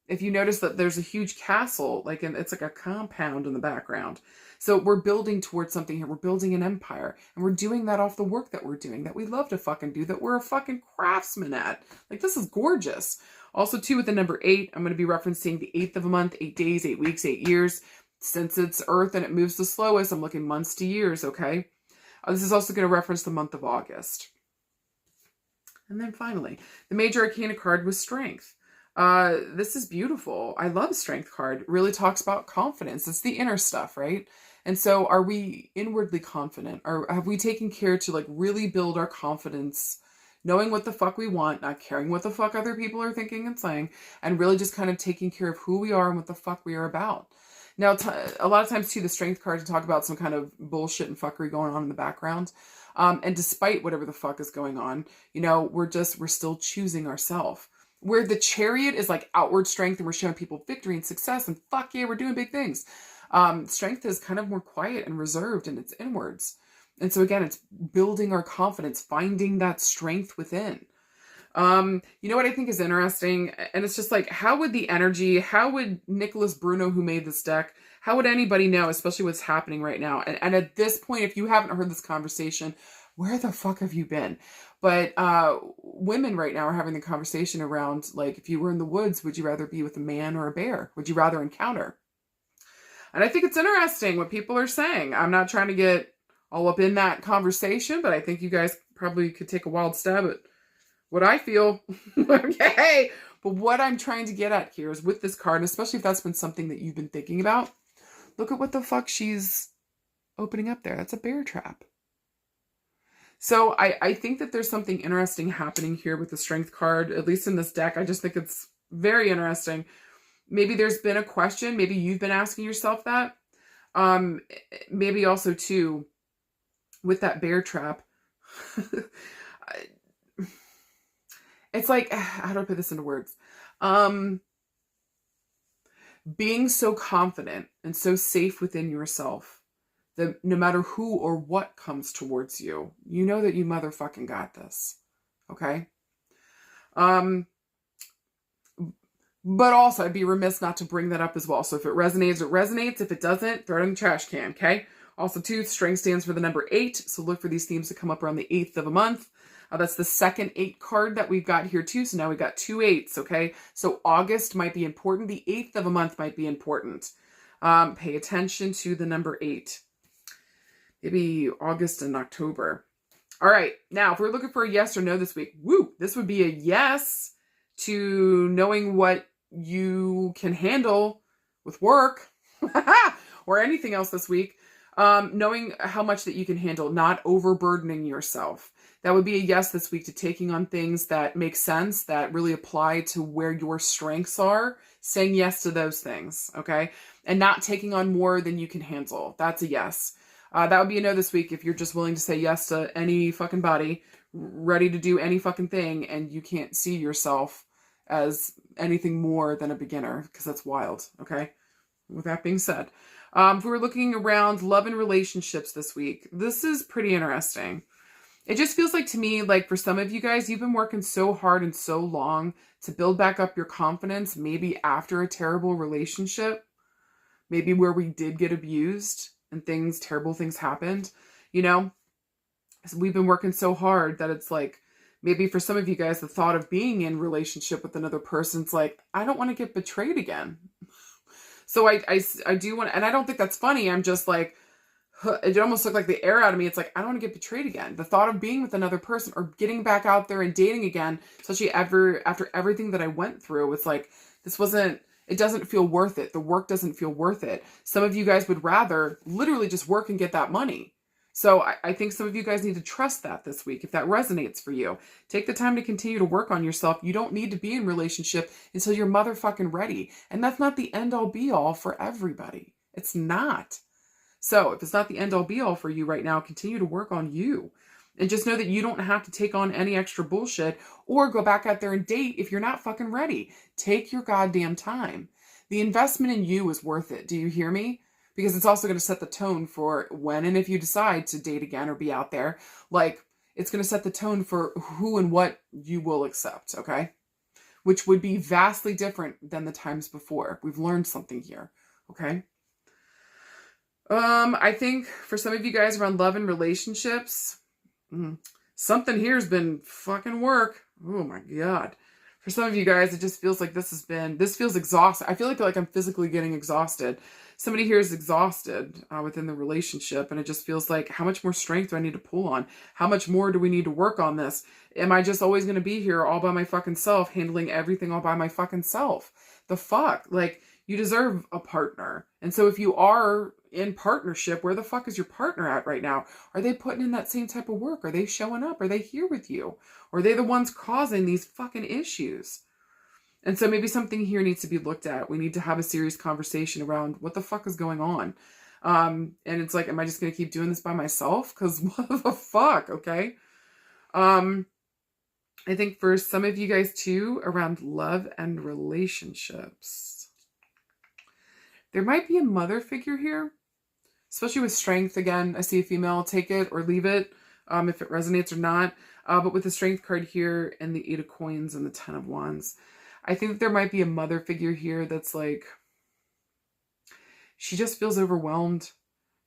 If you notice that there's a huge castle, like, it's like a compound in the background. So we're building towards something here. We're building an empire, and we're doing that off the work that we're doing, that we love to fucking do, that we're a fucking craftsman at. Like, this is gorgeous. Also too, with the number 8, I'm going to be referencing the 8th of a month, 8 days, 8 weeks, 8 years. Since it's Earth and it moves the slowest, I'm looking months to years. Okay. This is also going to reference the month of August. And then finally, the major arcana card was Strength. This is beautiful. I love Strength card. It really talks about confidence. It's the inner stuff, right? And so are we inwardly confident? Or have we taken care to, like, really build our confidence, knowing what the fuck we want, not caring what the fuck other people are thinking and saying, and really just kind of taking care of who we are and what the fuck we are about? Now, a lot of times too, the Strength cards talk about some kind of bullshit and fuckery going on in the background. And despite whatever the fuck is going on, we're still choosing ourselves. Where the Chariot is like outward strength and we're showing people victory and success and fuck yeah, we're doing big things. Strength is kind of more quiet and reserved, and it's inwards. And so again, it's building our confidence, finding that strength within. You know what I think is interesting? And it's just like, how would Nicholas Bruno, who made this deck, how would anybody know, especially what's happening right now? And at this point, if you haven't heard this conversation, Where the fuck have you been? But women right now are having the conversation around, like, if you were in the woods, would you rather be with a man or a bear? Would you rather encounter? And I think it's interesting what people are saying. I'm not trying to get all up in that conversation, but I think you guys probably could take a wild stab at what I feel. Okay. But what I'm trying to get at here is with this card, and especially if that's been something that you've been thinking about, look at what the fuck she's opening up there. That's a bear trap. So I think that there's something interesting happening here with the Strength card, at least in this deck. I just think it's very interesting. Maybe there's been a question. Maybe you've been asking yourself that. Maybe also, too, with that bear trap, it's like, how do I put this into words? Being so confident and so safe within yourself that no matter who or what comes towards you, you know that you motherfucking got this. Okay? But also, I'd be remiss not to bring that up as well. So if it resonates, it resonates. If it doesn't, throw it in the trash can, okay? Also, too, strength stands for the number 8. So look for these themes to come up around the 8th of a month. That's the second 8 card that we've got here, too. So now we've got 2 8s, okay? So August might be important. The 8th of a month might be important. Pay attention to the number 8. Maybe August and October. All right. Now, if we're looking for a yes or no this week, woo, this would be a yes to knowing what you can handle with work or anything else this week. Knowing how much that you can handle, not overburdening yourself. That would be a yes this week to taking on things that make sense, that really apply to where your strengths are, saying yes to those things, okay? And not taking on more than you can handle. That's a yes. That would be a no this week if you're just willing to say yes to any fucking body, ready to do any fucking thing, and you can't see yourself as anything more than a beginner, because that's wild, okay? With that being said, if we were looking around love and relationships this week, this is pretty interesting. It just feels like to me, like for some of you guys, you've been working so hard and so long to build back up your confidence, maybe after a terrible relationship, maybe where we did get abused and terrible things happened, you know? So we've been working so hard that it's like, maybe for some of you guys, the thought of being in relationship with another person's like, I don't want to get betrayed again. So I do want, and I don't think that's funny. I'm just like, it almost looked like the air out of me. It's like, I don't want to get betrayed again. The thought of being with another person or getting back out there and dating again, especially after everything that I went through, it's like, it doesn't feel worth it. The work doesn't feel worth it. Some of you guys would rather literally just work and get that money. So I think some of you guys need to trust that this week, if that resonates for you. Take the time to continue to work on yourself. You don't need to be in relationship until you're motherfucking ready. And that's not the end all be all for everybody. It's not. So if it's not the end all be all for you right now, continue to work on you. And just know that you don't have to take on any extra bullshit or go back out there and date if you're not fucking ready. Take your goddamn time. The investment in you is worth it. Do you hear me? Because it's also going to set the tone for when and if you decide to date again or be out there. Like, it's going to set the tone for who and what you will accept, okay? Which would be vastly different than the times before. We've learned something here, okay? I think for some of you guys around love and relationships, something here has been fucking work. Oh my God. For some of you guys, it just feels like this feels exhausting. I feel like I'm physically getting exhausted. Somebody here is exhausted within the relationship, and it just feels like, how much more strength do I need to pull on? How much more do we need to work on this? Am I just always going to be here all by my fucking self, handling everything all by my fucking self? The fuck? Like, you deserve a partner. And so if you are in partnership, where the fuck is your partner at right now? Are they putting in that same type of work? Are they showing up? Are they here with you? Or are they the ones causing these fucking issues? And so maybe something here needs to be looked at. We need to have a serious conversation around what the fuck is going on. And it's like, am I just going to keep doing this by myself? Because what the fuck, okay? I think for some of you guys too, around love and relationships, there might be a mother figure here, especially with strength. Again, I see a female, take it or leave it, if it resonates or not. But with the strength card here and the 8 of coins and the 10 of wands, I think that there might be a mother figure here that's like, she just feels overwhelmed.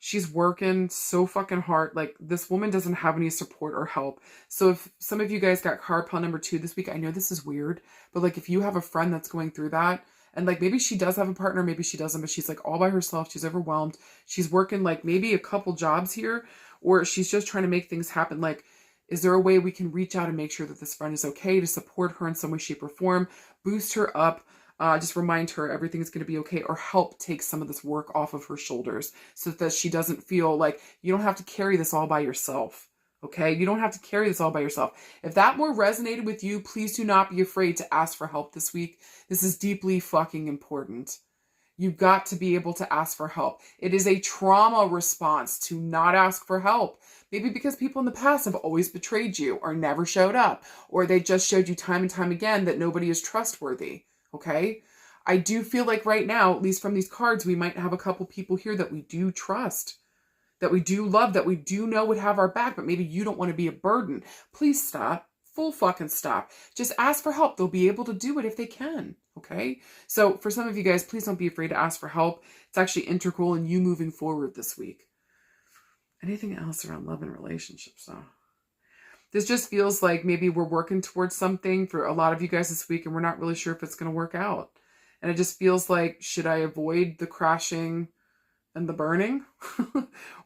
She's working so fucking hard. Like, this woman doesn't have any support or help. So if some of you guys got card pile number 2 this week, I know this is weird, but like, if you have a friend that's going through that, and like, maybe she does have a partner, maybe she doesn't, but she's like all by herself. She's overwhelmed. She's working like maybe a couple jobs here, or she's just trying to make things happen. Like, is there a way we can reach out and make sure that this friend is okay, to support her in some way, shape, or form, boost her up, just remind her everything's going to be okay, or help take some of this work off of her shoulders so that she doesn't feel like you don't have to carry this all by yourself. Okay? You don't have to carry this all by yourself. If that more resonated with you, please do not be afraid to ask for help this week. This is deeply fucking important. You've got to be able to ask for help. It is a trauma response to not ask for help. Maybe because people in the past have always betrayed you or never showed up, or they just showed you time and time again that nobody is trustworthy. Okay? I do feel like right now, at least from these cards, we might have a couple people here that we do trust, that we do love, that we do know would have our back, but maybe you don't want to be a burden. Please stop. Full fucking stop. Just ask for help. They'll be able to do it if they can. Okay? So for some of you guys, please don't be afraid to ask for help. It's actually integral in you moving forward this week. Anything else around love and relationships though? This just feels like maybe we're working towards something for a lot of you guys this week, and we're not really sure if it's going to work out. And it just feels like, should I avoid the crashing and the burning?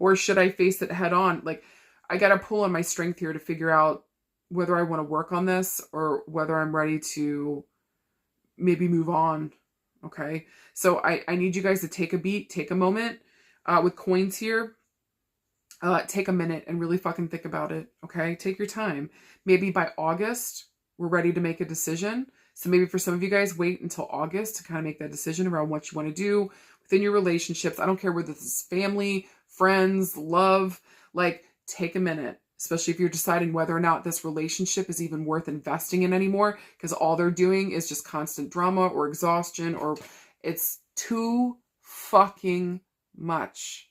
Or should I face it head on? Like, I got to pull on my strength here to figure out whether I want to work on this or whether I'm ready to maybe move on. Okay. So I need you guys to take a beat, take a moment, with coins here. Take a minute and really fucking think about it. Okay. Take your time. Maybe by August, we're ready to make a decision. So maybe for some of you guys, wait until August to kind of make that decision around what you want to do within your relationships. I don't care whether this is family, friends, love, like, take a minute, especially if you're deciding whether or not this relationship is even worth investing in anymore, because all they're doing is just constant drama or exhaustion, or it's too fucking much.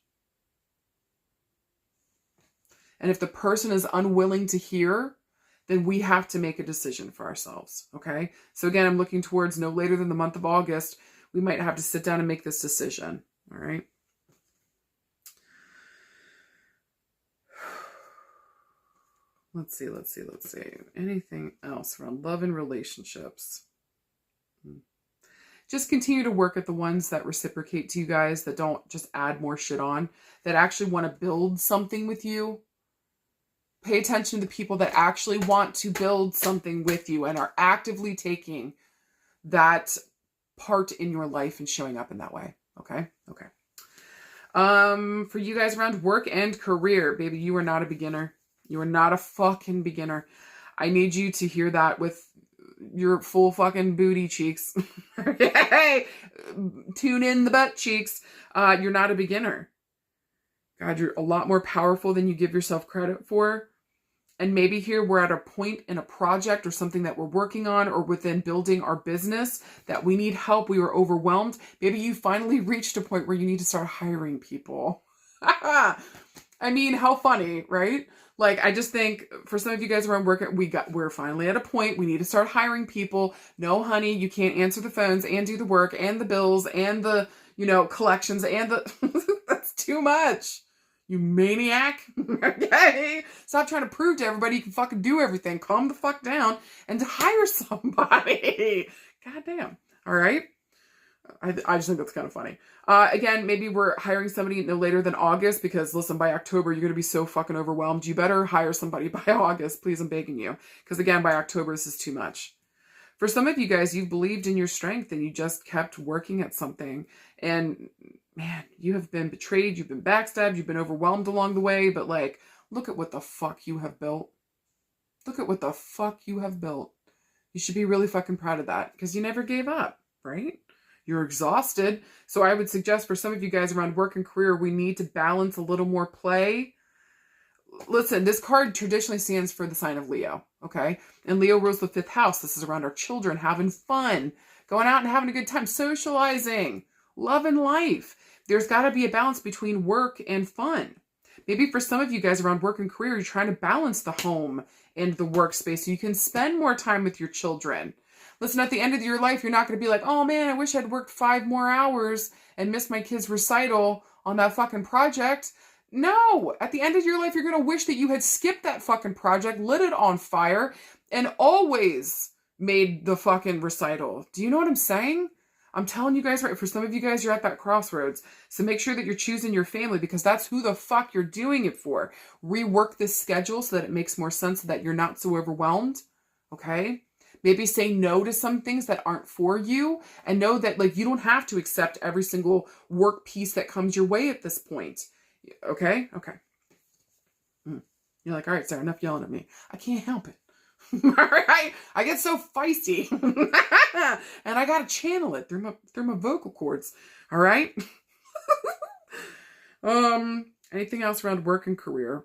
And if the person is unwilling to hear, then we have to make a decision for ourselves. Okay. So again, I'm looking towards no later than the month of August. We might have to sit down and make this decision. All right. Let's see. Anything else around love and relationships? Just continue to work at the ones that reciprocate to you guys, that don't just add more shit on, that actually want to build something with you. Pay attention to the people that actually want to build something with you and are actively taking that part in your life and showing up in that way. Okay. Okay. For you guys around work and career, baby, you are not a beginner. You are not a fucking beginner. I need you to hear that with your full fucking booty cheeks. Okay. Tune in the butt cheeks. You're not a beginner. God, you're a lot more powerful than you give yourself credit for. And maybe here we're at a point in a project or something that we're working on, or within building our business, that we need help. We were overwhelmed. Maybe you finally reached a point where you need to start hiring people. I mean, how funny, right? Like, I just think for some of you guys around work, we're finally at a point. We need to start hiring people. No, honey, you can't answer the phones and do the work and the bills and the, collections and the, that's too much. You maniac. Okay. Stop trying to prove to everybody you can fucking do everything. Calm the fuck down and to hire somebody. God damn. All right. I just think that's kind of funny. Again, maybe we're hiring somebody no later than August, because listen, by October, you're going to be so fucking overwhelmed. You better hire somebody by August. Please, I'm begging you. Because again, by October, this is too much. For some of you guys, you've believed in your strength and you just kept working at something. And man, you have been betrayed. You've been backstabbed. You've been overwhelmed along the way. But like, look at what the fuck you have built. Look at what the fuck you have built. You should be really fucking proud of that, because you never gave up, right? You're exhausted. So I would suggest for some of you guys around work and career, we need to balance a little more play. Listen, this card traditionally stands for the sign of Leo, okay? And Leo rules the 5th house. This is around our children, having fun, going out and having a good time, socializing, love and life. There's got to be a balance between work and fun. Maybe for some of you guys around work and career, you're trying to balance the home and the workspace so you can spend more time with your children. Listen, at the end of your life, you're not going to be like, oh man, I wish I'd worked 5 more hours and missed my kid's recital on that fucking project. No, at the end of your life, you're going to wish that you had skipped that fucking project, lit it on fire, and always made the fucking recital. Do you know what I'm saying? I'm telling you guys, right, for some of you guys, you're at that crossroads. So make sure that you're choosing your family, because that's who the fuck you're doing it for. Rework this schedule so that it makes more sense, so that you're not so overwhelmed. Okay? Maybe say no to some things that aren't for you, and know that, like, you don't have to accept every single work piece that comes your way at this point. Okay? Okay. You're like, all right, Sarah, enough yelling at me. I can't help it. All right? I get so feisty. And I gotta channel it through my vocal cords. All right? Anything else around work and career?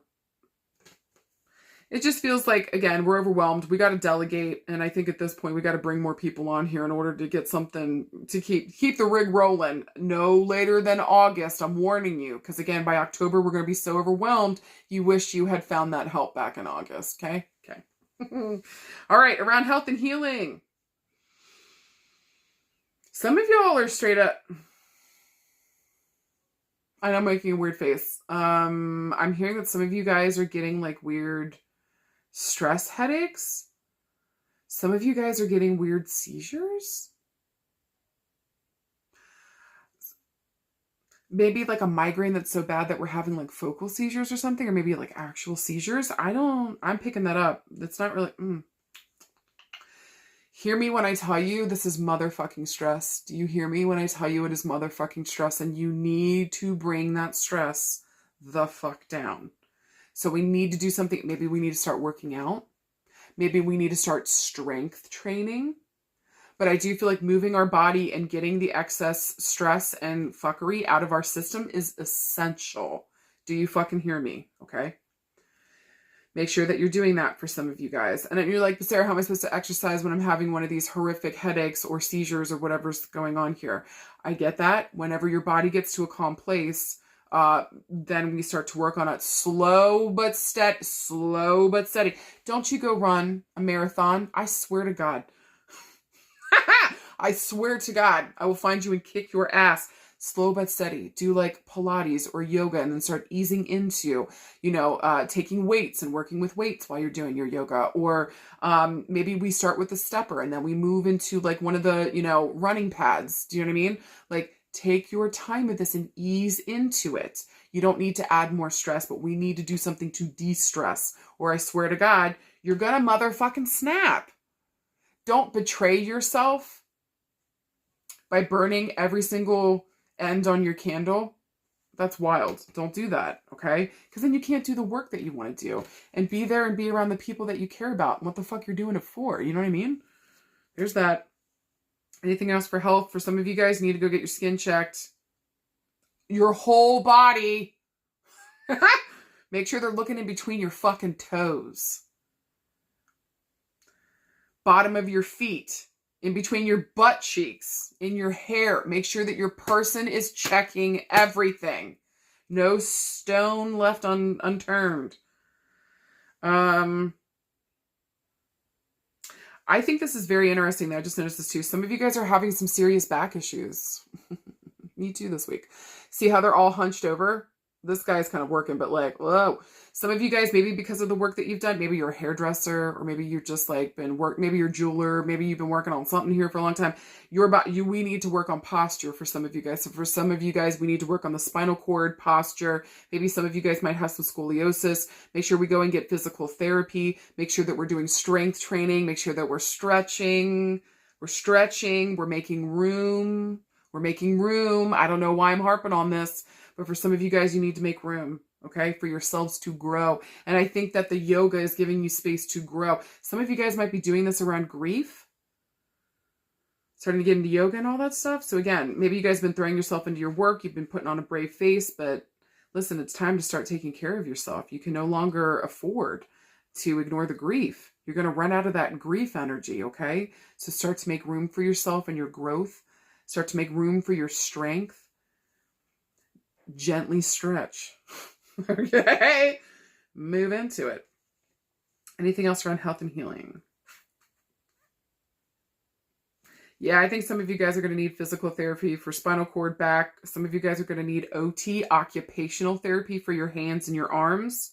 It just feels like, again, we're overwhelmed. We got to delegate. And I think at this point, we got to bring more people on here in order to get something to keep the rig rolling. No later than August. I'm warning you. Because again, by October, we're going to be so overwhelmed. You wish you had found that help back in August. Okay? Okay. All right. Around health and healing. Some of y'all are straight up... I know I'm making a weird face. I'm hearing that some of you guys are getting like weird stress headaches. Some of you guys are getting weird seizures. Maybe like a migraine that's so bad that we're having like focal seizures or something, or maybe like actual seizures. I'm picking that up. That's not really... Hear me when I tell you this is motherfucking stress. Do you hear me when I tell you it is motherfucking stress, and you need to bring that stress the fuck down? So we need to do something. Maybe we need to start working out. Maybe we need to start strength training. But I do feel like moving our body and getting the excess stress and fuckery out of our system is essential. Do you fucking hear me? Okay. Make sure that you're doing that for some of you guys. And you're like, Sarah, how am I supposed to exercise when I'm having one of these horrific headaches or seizures or whatever's going on here? I get that. Whenever your body gets to a calm place, then we start to work on it slow but steady. Don't you go run a marathon. I swear to God. I swear to God, I will find you and kick your ass. Slow but steady. Do like Pilates or yoga, and then start easing into, taking weights and working with weights while you're doing your yoga. Or maybe we start with a stepper and then we move into like one of the, running pads. Do you know what I mean? Like, take your time with this and ease into it. You don't need to add more stress, but we need to do something to de-stress, or I swear to God, you're gonna motherfucking snap. Don't betray yourself by burning every single end on your candle. That's wild. Don't do that, okay? Because then you can't do the work that you want to do and be there and be around the people that you care about and what the fuck you're doing it for. You know what I mean? There's that. Anything else for health? For some of you guys, you need to go get your skin checked. Your whole body. Make sure they're looking in between your fucking toes. Bottom of your feet. In between your butt cheeks, in your hair. Make sure that your person is checking everything. No stone left unturned. I think this is very interesting. I just noticed this too. Some of you guys are having some serious back issues. Me too this week. See how they're all hunched over? This guy's kind of working, but like, whoa. Some of you guys, maybe because of the work that you've done, maybe you're a hairdresser, or maybe you've just like maybe you're a jeweler, maybe you've been working on something here for a long time. We need to work on posture for some of you guys. So for some of you guys, we need to work on the spinal cord posture. Maybe some of you guys might have some scoliosis. Make sure we go and get physical therapy. Make sure that we're doing strength training. Make sure that we're stretching. We're making room. I don't know why I'm harping on this, but for some of you guys, you need to make room, okay, for yourselves to grow. And I think that the yoga is giving you space to grow. Some of you guys might be doing this around grief, starting to get into yoga and all that stuff. So again, maybe you guys have been throwing yourself into your work. You've been putting on a brave face, but listen, it's time to start taking care of yourself. You can no longer afford to ignore the grief. You're going to run out of that grief energy, okay? So start to make room for yourself and your growth. Start to make room for your strength. Gently stretch. Okay? Move into it. Anything else around health and healing? Yeah, I think some of you guys are going to need physical therapy for spinal cord, back. Some of you guys are going to need OT, occupational therapy, for your hands and your arms.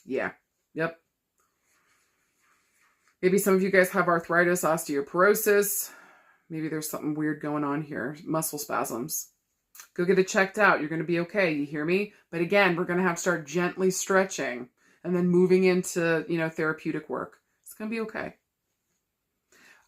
Yeah. Yep. Maybe some of you guys have arthritis, osteoporosis. Maybe there's something weird going on here. Muscle spasms. Go get it checked out. You're going to be okay. You hear me? But again, we're going to have to start gently stretching and then moving into, therapeutic work. It's going to be okay.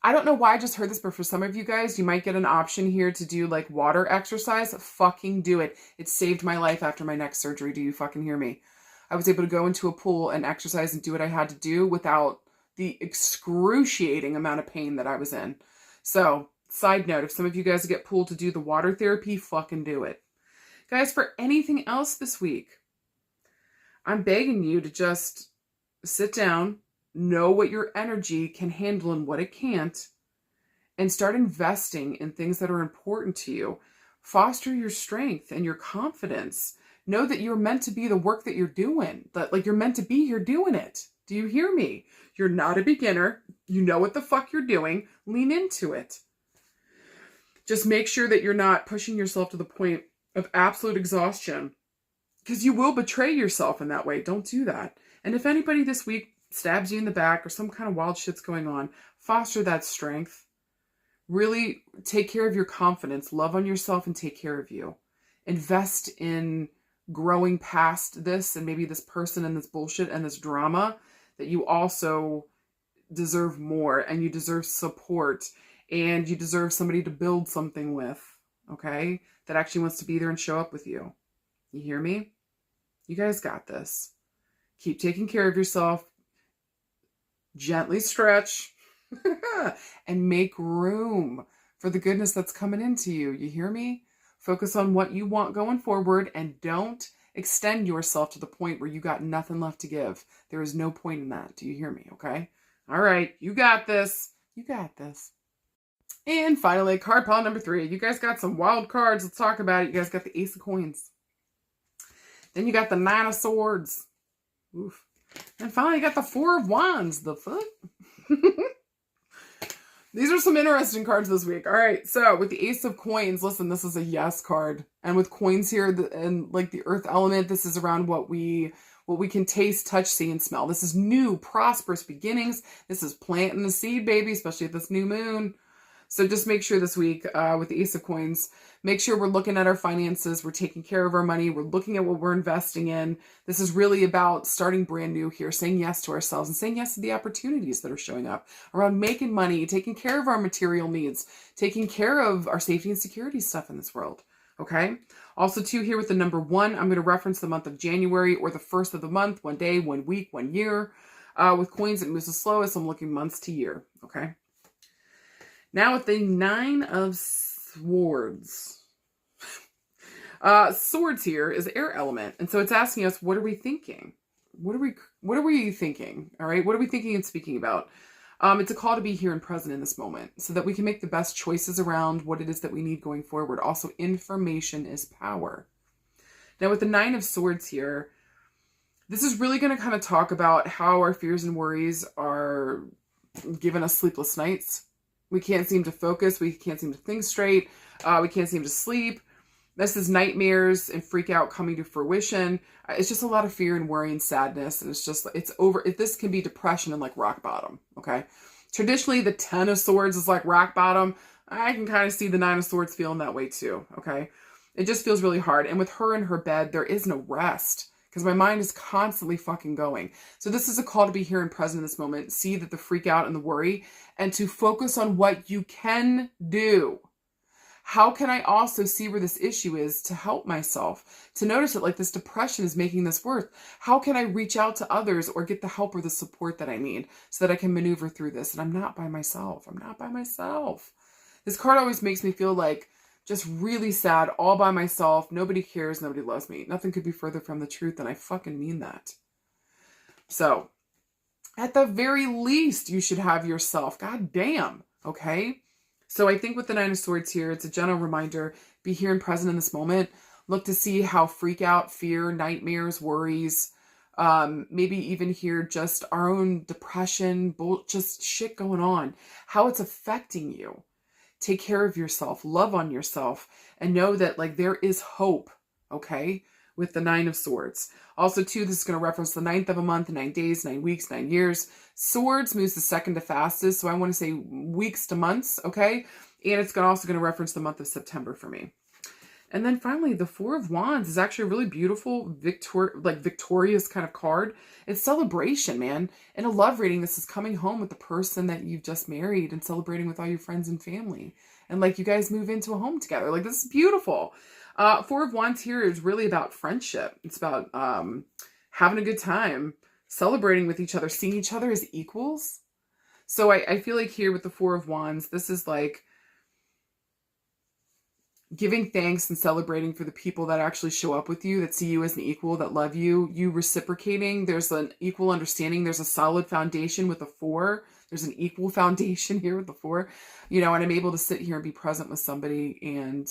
I don't know why I just heard this, but for some of you guys, you might get an option here to do like water exercise. Fucking do it. It saved my life after my neck surgery. Do you fucking hear me? I was able to go into a pool and exercise and do what I had to do without the excruciating amount of pain that I was in. So, side note, if some of you guys get pulled to do the water therapy, fucking do it. Guys, for anything else this week, I'm begging you to just sit down, know what your energy can handle and what it can't, and start investing in things that are important to you. Foster your strength and your confidence. Know that you're meant to be the work that you're doing. That, like, you're meant to be here doing it. Do you hear me? You're not a beginner. You know what the fuck you're doing. Lean into it. Just make sure that you're not pushing yourself to the point of absolute exhaustion, because you will betray yourself in that way. Don't do that. And if anybody this week stabs you in the back or some kind of wild shit's going on, foster that strength. Really take care of your confidence. Love on yourself and take care of you. Invest in growing past this and maybe this person and this bullshit and this drama, that you also deserve more and you deserve support and you deserve somebody to build something with, okay? That actually wants to be there and show up with you. You hear me? You guys got this. Keep taking care of yourself. Gently stretch and make room for the goodness that's coming into you. You hear me? Focus on what you want going forward and don't extend yourself to the point where you got nothing left to give. There is no point in that. Do you hear me? Okay. All right. You got this. You got this. And finally, card pile number 3. You guys got some wild cards. Let's talk about it. You guys got the Ace of Coins. Then you got the 9 of Swords. Oof. And finally, you got the 4 of Wands. The fuck? These are some interesting cards this week. All right, so with the Ace of Coins, listen, this is a yes card. And with coins here, and like the earth element, this is around what we can taste, touch, see, and smell. This is new, prosperous beginnings. This is planting the seed, baby, especially at this new moon. So just make sure this week with the Ace of Coins, make sure we're looking at our finances, we're taking care of our money, we're looking at what we're investing in. This is really about starting brand new here, saying yes to ourselves and saying yes to the opportunities that are showing up around making money, taking care of our material needs, taking care of our safety and security stuff in this world. Okay? Also, too, here with the number 1, I'm going to reference the month of January or the first of the month, 1 day, 1 week, 1 year. With coins, it moves the slowest. I'm looking months to year. Okay? Now with the 9 of Swords. Swords here is air element. And so it's asking us, what are we thinking? What are we thinking? All right. What are we thinking and speaking about? It's a call to be here and present in this moment so that we can make the best choices around what it is that we need going forward. Also, information is power. Now with the 9 of Swords here, this is really going to kind of talk about how our fears and worries are giving us sleepless nights. We can't seem to focus. We can't seem to think straight. We can't seem to sleep. This is nightmares and freak out coming to fruition. It's just a lot of fear and worry and sadness. And it's over. This can be depression and like rock bottom. Okay. Traditionally, the 10 of Swords is like rock bottom. I can kind of see the 9 of Swords feeling that way too. Okay. It just feels really hard. And with her in her bed, there is no rest, because my mind is constantly fucking going. So this is a call to be here and present in this moment. See that the freak out and the worry, and to focus on what you can do. How can I also see where this issue is to help myself? To notice that like this depression is making this worse. How can I reach out to others or get the help or the support that I need so that I can maneuver through this? And I'm not by myself. I'm not by myself. This card always makes me feel like just really sad, all by myself. Nobody cares. Nobody loves me. Nothing could be further from the truth, and I fucking mean that. So, at the very least, you should have yourself. God damn. Okay? So I think with the 9 of Swords here, it's a gentle reminder. Be here and present in this moment. Look to see how freak out, fear, nightmares, worries, maybe even here just our own depression, just shit going on, how it's affecting you. take care of yourself, love on yourself, and know that like there is hope, okay? With the 9 of Swords. Also, too, this is going to reference the 9th of a month, 9 days, 9 weeks, 9 years. Swords moves the second to fastest, so I want to say weeks to months, okay? And it's also going to reference the month of September for me. And then finally, the 4 of Wands is actually a really beautiful, victorious kind of card. It's celebration, man. In a love reading, this is coming home with the person that you've just married and celebrating with all your friends and family. And like you guys move into a home together. Like this is beautiful. 4 of Wands here is really about friendship. It's about having a good time, celebrating with each other, seeing each other as equals. So I feel like here with the 4 of Wands, this is like giving thanks and celebrating for the people that actually show up with you, that see you as an equal, that love you, you reciprocating. There's an equal understanding. There's a solid foundation with the 4. There's an equal foundation here with the 4, and I'm able to sit here and be present with somebody and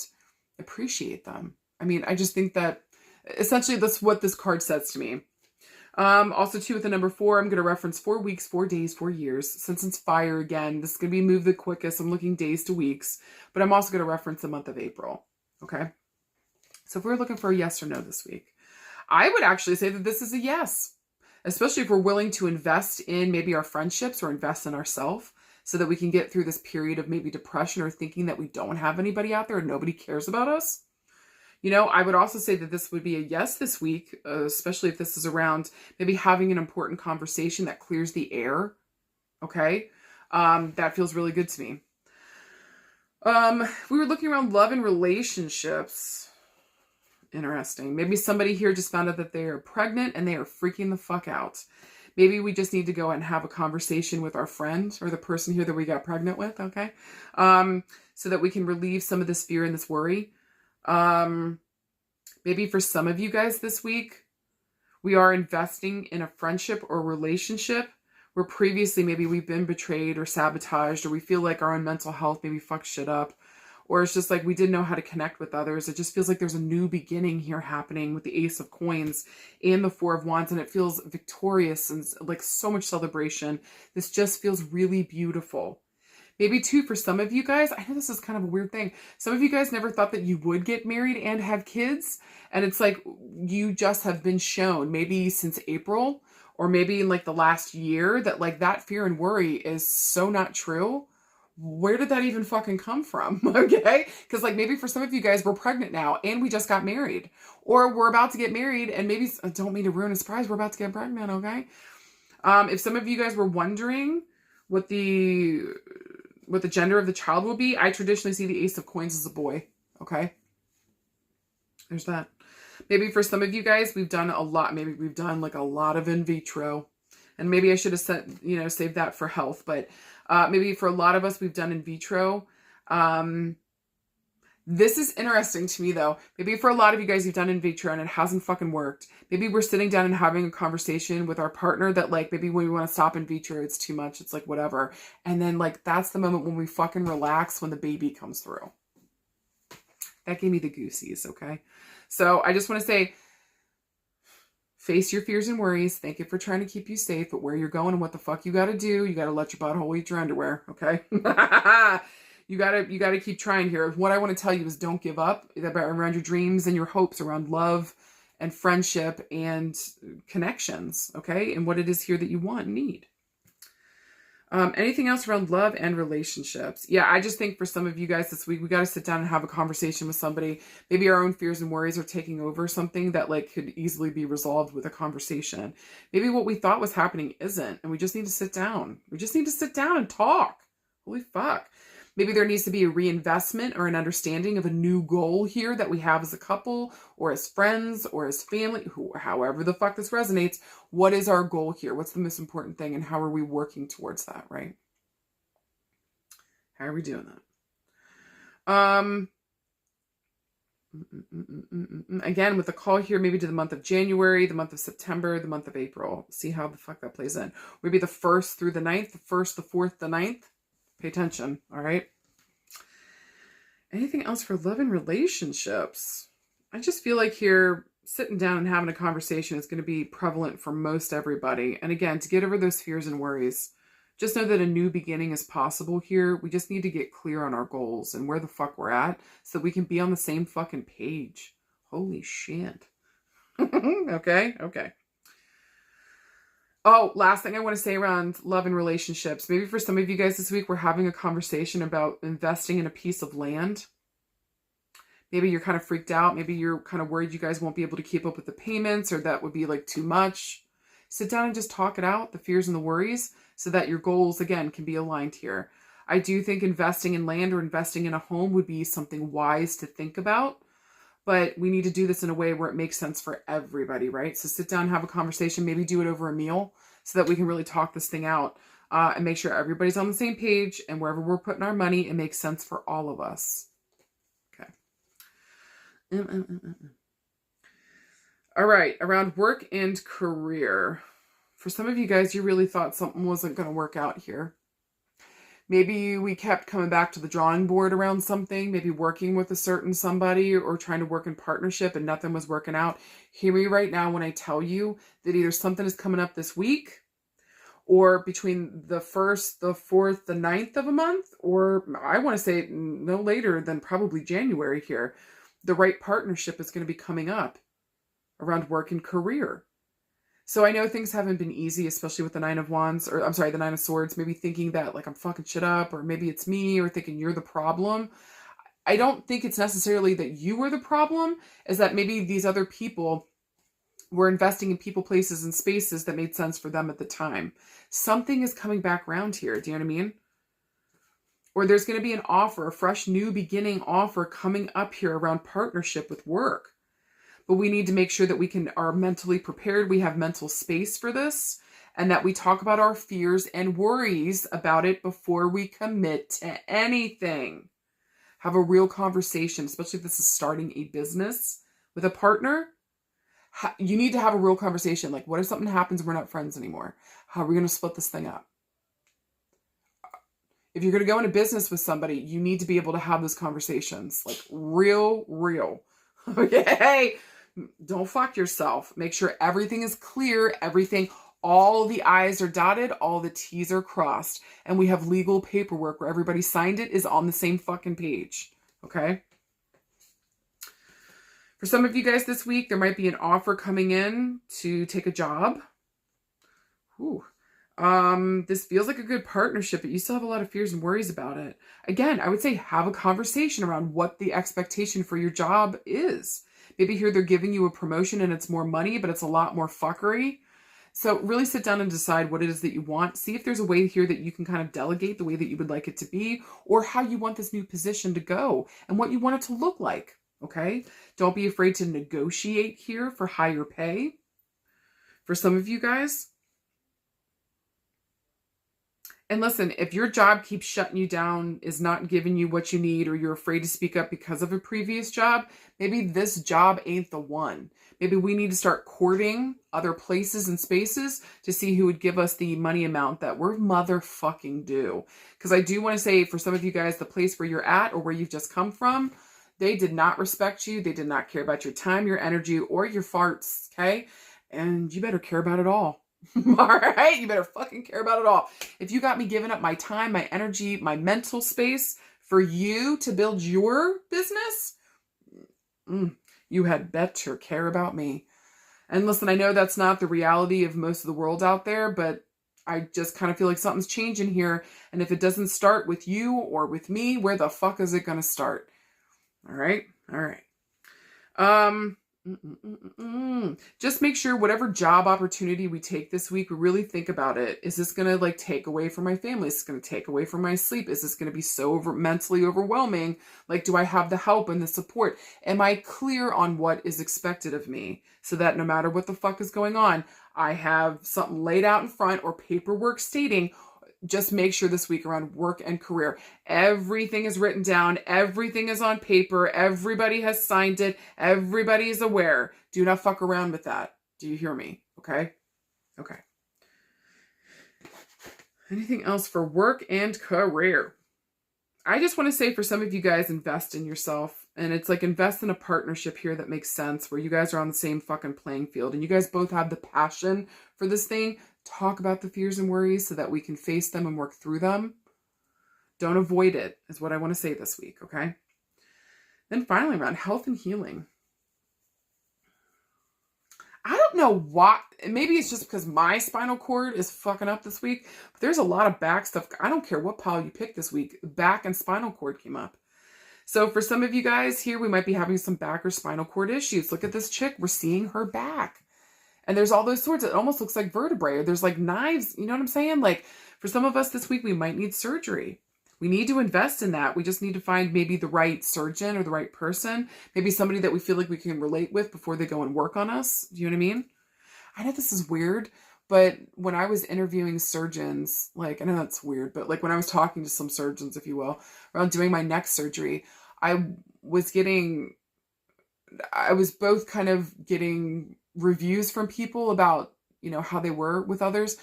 appreciate them. I mean, I just think that essentially that's what this card says to me. Also too, with the number 4, I'm going to reference 4 weeks, 4 days, 4 years. Since it's fire again, this is going to be moved the quickest. I'm looking days to weeks, but I'm also going to reference the month of April. Okay. So if we're looking for a yes or no this week, I would actually say that this is a yes, especially if we're willing to invest in maybe our friendships or invest in ourselves so that we can get through this period of maybe depression or thinking that we don't have anybody out there and nobody cares about us. I would also say that this would be a yes this week, especially if this is around maybe having an important conversation that clears the air. Okay. That feels really good to me. We were looking around love and relationships. Interesting. Maybe somebody here just found out that they are pregnant and they are freaking the fuck out. Maybe we just need to go and have a conversation with our friend or the person here that we got pregnant with. Okay. So that we can relieve some of this fear and this worry. Maybe for some of you guys this week, we are investing in a friendship or relationship where previously maybe we've been betrayed or sabotaged, or we feel like our own mental health maybe fucked shit up, or it's just like we didn't know how to connect with others. It just feels like there's a new beginning here happening with the Ace of Coins and the 4 of Wands, and it feels victorious and like so much celebration. This just feels really beautiful. Maybe too, for some of you guys, I know this is kind of a weird thing. Some of you guys never thought that you would get married and have kids. And it's like you just have been shown maybe since April or maybe in like the last year that like that fear and worry is so not true. Where did that even fucking come from? Okay. Because like maybe for some of you guys, we're pregnant now and we just got married, or we're about to get married and maybe, I don't mean to ruin a surprise, we're about to get pregnant. Okay. If some of you guys were wondering what the gender of the child will be, I traditionally see the Ace of Coins as a boy. Okay. There's that. Maybe for some of you guys, we've done a lot. Maybe we've done like a lot of in vitro, and maybe I should have said, saved that for health, but maybe for a lot of us, we've done in vitro. This is interesting to me though. Maybe for a lot of you guys, you've done in vitro and it hasn't fucking worked. Maybe we're sitting down and having a conversation with our partner that like, maybe when we want to stop in vitro, it's too much. It's like, whatever. And then like, that's the moment when we fucking relax when the baby comes through. That gave me the goosies. Okay. So I just want to say, face your fears and worries. Thank you for trying to keep you safe, but where you're going and what the fuck you got to do, you got to let your butthole eat your underwear. Okay. You gotta keep trying here. What I want to tell you is don't give up around your dreams and your hopes around love and friendship and connections. Okay. And what it is here that you want and need. Anything else around love and relationships? Yeah, I just think for some of you guys this week, we got to sit down and have a conversation with somebody. Maybe our own fears and worries are taking over something that like could easily be resolved with a conversation. Maybe what we thought was happening isn't, and we just need to sit down. We just need to sit down and talk. Holy fuck. Maybe there needs to be a reinvestment or an understanding of a new goal here that we have as a couple or as friends or as family, however the fuck this resonates. What is our goal here? What's the most important thing and how are we working towards that, right? How are we doing that? Again, with the call here, maybe to the month of January, the month of September, the month of April. See how the fuck that plays in. Maybe the 1st through the 9th, the 1st, the 4th, the 9th. Pay attention, all right? Anything else for love and relationships? I just feel like here, sitting down and having a conversation is going to be prevalent for most everybody. And again, to get over those fears and worries, Just know that a new beginning is possible here. We just need to get clear on our goals and where the fuck we're at so that we can be on the same fucking page. Holy shit. Okay. Oh, last thing I want to say around love and relationships. Maybe for some of you guys this week, we're having a conversation about investing in a piece of land. Maybe you're kind of freaked out. Maybe you're kind of worried you guys won't be able to keep up with the payments, or that would be like too much. Sit down and just talk it out, the fears and the worries, so that your goals, again, can be aligned here. I do think investing in land or investing in a home would be something wise to think about. But we need to do this in a way where it makes sense for everybody, right? So sit down, have a conversation, maybe do it over a meal so that we can really talk this thing out and make sure everybody's on the same page, and wherever we're putting our money, it makes sense for all of us. Okay. All right, around work and career. For some of you guys, you really thought something wasn't going to work out here. Maybe we kept coming back to the drawing board around something, maybe working with a certain somebody or trying to work in partnership and nothing was working out. Hear me right now when I tell you that either something is coming up this week or between the 1st, the 4th, the 9th of a month, or I want to say no later than probably January here, the right partnership is going to be coming up around work and career. So I know things haven't been easy, especially with the 9 of Wands, or I'm sorry, the 9 of Swords, maybe thinking that like I'm fucking shit up, or maybe it's me, or thinking you're the problem. I don't think it's necessarily that you were the problem, is that maybe these other people were investing in people, places, and spaces that made sense for them at the time. Something is coming back around here. Do you know what I mean? Or there's going to be an offer, a fresh new beginning offer coming up here around partnership with work. But we need to make sure that we are mentally prepared. We have mental space for this, and that we talk about our fears and worries about it before we commit to anything. Have a real conversation, especially if this is starting a business with a partner. You need to have a real conversation. Like, what if something happens and we're not friends anymore? How are we going to split this thing up? If you're going to go into business with somebody, you need to be able to have those conversations. Like, real. Okay? Don't fuck yourself. Make sure everything is clear. All the I's are dotted, all the T's are crossed. And we have legal paperwork where everybody signed it is on the same fucking page. Okay? For some of you guys this week, there might be an offer coming in to take a job. Ooh. This feels like a good partnership, but you still have a lot of fears and worries about it. Again, I would say have a conversation around what the expectation for your job is. Maybe here they're giving you a promotion and it's more money, but it's a lot more fuckery. So really sit down and decide what it is that you want. See if there's a way here that you can kind of delegate the way that you would like it to be, or how you want this new position to go and what you want it to look like. Okay? Don't be afraid to negotiate here for higher pay. For some of you guys. And listen, if your job keeps shutting you down, is not giving you what you need, or you're afraid to speak up because of a previous job, maybe this job ain't the one. Maybe we need to start courting other places and spaces to see who would give us the money amount that we're motherfucking due. Because I do want to say, for some of you guys, the place where you're at or where you've just come from, they did not respect you. They did not care about your time, your energy, or your farts, okay? And you better care about it all. All right, you better fucking care about it all. If you got me giving up my time, my energy, my mental space for you to build your business, you had better care about me. And listen, I know that's not the reality of most of the world out there, but I just kind of feel like something's changing here. And if it doesn't start with you or with me, where the fuck is it going to start? All right. Just make sure whatever job opportunity we take this week, we really think about it. Is this going to like take away from my family? Is this going to take away from my sleep? Is this going to be so mentally overwhelming? Like, do I have the help and the support? Am I clear on what is expected of me so that no matter what the fuck is going on, I have something laid out in front or paperwork stating. Just make sure this week around work and career, everything is written down. Everything is on paper. Everybody has signed it. Everybody is aware. Do not fuck around with that. Do you hear me? Okay. Anything else for work and career? I just want to say for some of you guys, invest in yourself. And it's like invest in a partnership here that makes sense, where you guys are on the same fucking playing field and you guys both have the passion for this thing. talk about the fears and worries so that we can face them and work through them. Don't avoid it, is what I want to say this week, okay? Then finally, around health and healing. I don't know why. Maybe it's just because my spinal cord is fucking up this week. But there's a lot of back stuff. I don't care what pile you pick this week. Back and spinal cord came up. So for some of you guys here, we might be having some back or spinal cord issues. Look at this chick. We're seeing her back. And there's all those sorts. It almost looks like vertebrae. Or there's like knives. You know what I'm saying? Like for some of us this week, we might need surgery. We need to invest in that. We just need to find maybe the right surgeon or the right person. Maybe somebody that we feel like we can relate with before they go and work on us. Do you know what I mean? I know this is weird, but when I was interviewing surgeons, like, I know that's weird, but like when I was talking to some surgeons, if you will, around doing my neck surgery, I was both kind of getting reviews from people about, you know, how they were with others.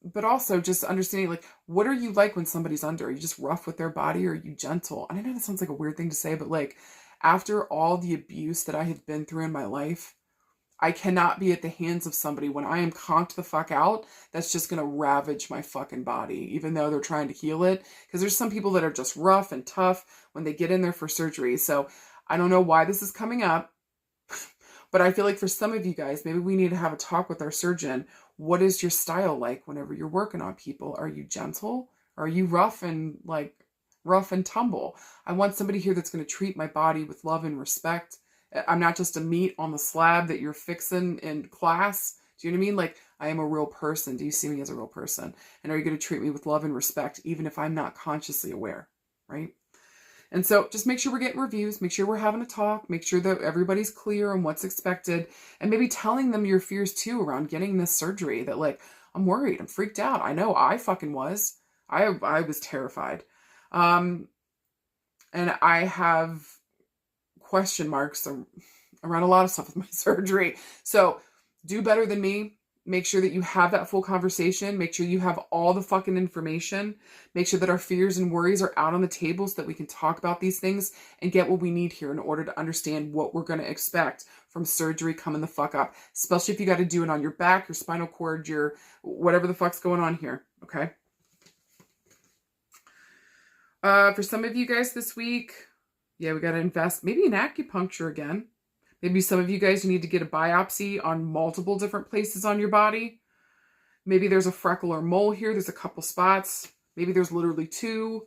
But also just understanding, like, what are you like when somebody's under? Are you just rough with their body, or are you gentle? And I know that sounds like a weird thing to say, but like, after all the abuse that I had been through in my life, I cannot be at the hands of somebody when I am conked the fuck out that's just going to ravage my fucking body, even though they're trying to heal it. Because there's some people that are just rough and tough when they get in there for surgery. So I don't know why this is coming up, but I feel like for some of you guys, maybe we need to have a talk with our surgeon. What is your style like whenever you're working on people? Are you gentle? Are you rough and tumble? I want somebody here that's going to treat my body with love and respect. I'm not just a meat on the slab that you're fixing in class. Do you know what I mean? Like, I am a real person. Do you see me as a real person? And are you going to treat me with love and respect, even if I'm not consciously aware, right? And so just make sure we're getting reviews, make sure we're having a talk, make sure that everybody's clear on what's expected, and maybe telling them your fears too around getting this surgery, that like, I'm worried, I'm freaked out. I know I fucking was. I was terrified. And I have question marks around a lot of stuff with my surgery. So do better than me. Make sure that you have that full conversation. Make sure you have all the fucking information. Make sure that our fears and worries are out on the table so that we can talk about these things and get what we need here in order to understand what we're going to expect from surgery coming the fuck up. Especially if you got to do it on your back, your spinal cord, your whatever the fuck's going on here. Okay. For some of you guys this week, yeah, we got to invest maybe in acupuncture again. Maybe some of you guys, you need to get a biopsy on multiple different places on your body. Maybe there's a freckle or mole here. There's a couple spots. Maybe there's literally 2.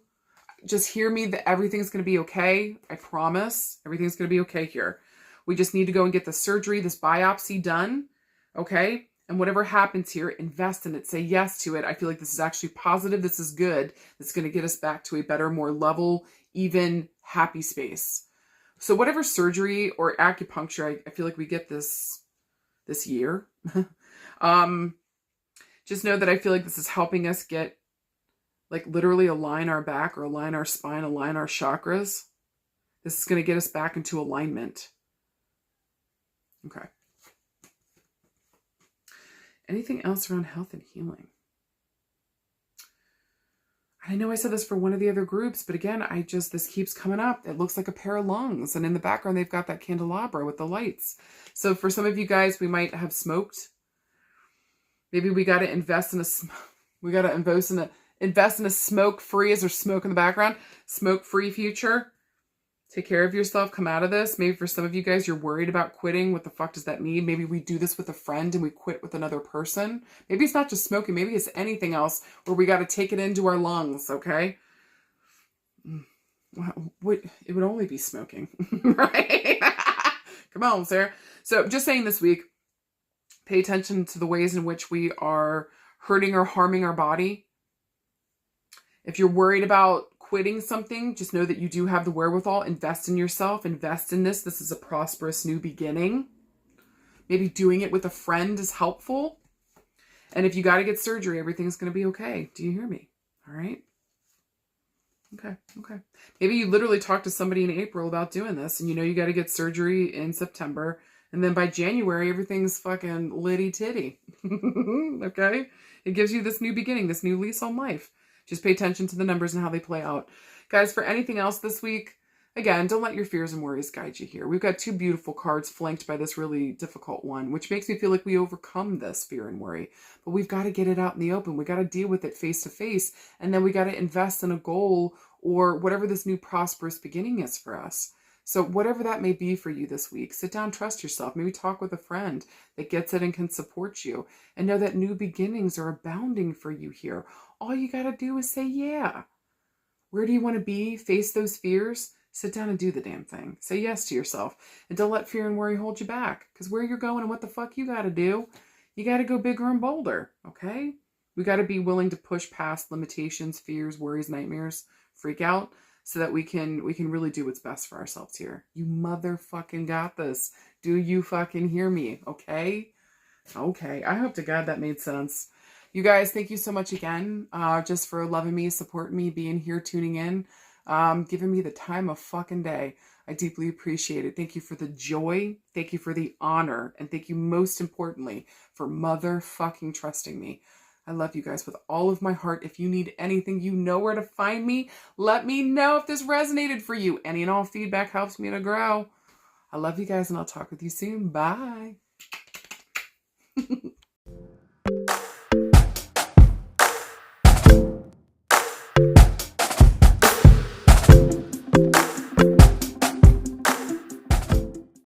Just hear me that everything's going to be okay. I promise. Everything's going to be okay here. We just need to go and get the surgery, this biopsy done. Okay? And whatever happens here, invest in it. Say yes to it. I feel like this is actually positive. This is good. It's going to get us back to a better, more level, even, happy space. So whatever surgery or acupuncture, I feel like we get this year. Just know that I feel like this is helping us get, like, literally align our back or align our spine, align our chakras. This is going to get us back into alignment. Okay. Anything else around health and healing? I know I said this for one of the other groups, but again, this keeps coming up. It looks like a pair of lungs. And in the background, they've got that candelabra with the lights. So for some of you guys, we might have smoked. Maybe we got to invest in a smoke-free, is there smoke in the background? Smoke-free future. Take care of yourself. Come out of this. Maybe for some of you guys, you're worried about quitting. What the fuck does that mean? Maybe we do this with a friend and we quit with another person. Maybe it's not just smoking. Maybe it's anything else where we got to take it into our lungs, okay? Well, it would only be smoking, right? Come on, Sarah. So just saying this week, pay attention to the ways in which we are hurting or harming our body. If you're worried about quitting something, just know that you do have the wherewithal. Invest in yourself. Invest in this. This is a prosperous new beginning. Maybe doing it with a friend is helpful. And if you got to get surgery, everything's going to be okay. Do you hear me? All right. Okay. Maybe you literally talked to somebody in April about doing this and you know you got to get surgery in September. And then by January, everything's fucking litty titty. Okay. It gives you this new beginning, this new lease on life. Just pay attention to the numbers and how they play out. Guys, for anything else this week, Again, don't let your fears and worries guide you here. We've got two beautiful cards flanked by this really difficult one, which makes me feel like we overcome this fear and worry. But we've got to get it out in the open. We got to deal with it face to face. And then we got to invest in a goal or whatever this new prosperous beginning is for us. So whatever that may be for you this week, sit down, trust yourself. Maybe talk with a friend that gets it and can support you. And know that new beginnings are abounding for you here. All you got to do is say, yeah. Where do you want to be? Face those fears. Sit down and do the damn thing. Say yes to yourself. And don't let fear and worry hold you back. Because where you're going and what the fuck you got to do, you got to go bigger and bolder. Okay? We got to be willing to push past limitations, fears, worries, nightmares, freak out, so that we can really do what's best for ourselves here. You motherfucking got this. Do you fucking hear me? Okay? Okay. I hope to God that made sense. You guys, thank you so much again, just for loving me, supporting me, being here, tuning in. Giving me the time of fucking day. I deeply appreciate it. Thank you for the joy. Thank you for the honor. And thank you most importantly for motherfucking trusting me. I love you guys with all of my heart. If you need anything, you know where to find me. Let me know if this resonated for you. Any and all feedback helps me to grow. I love you guys and I'll talk with you soon. Bye.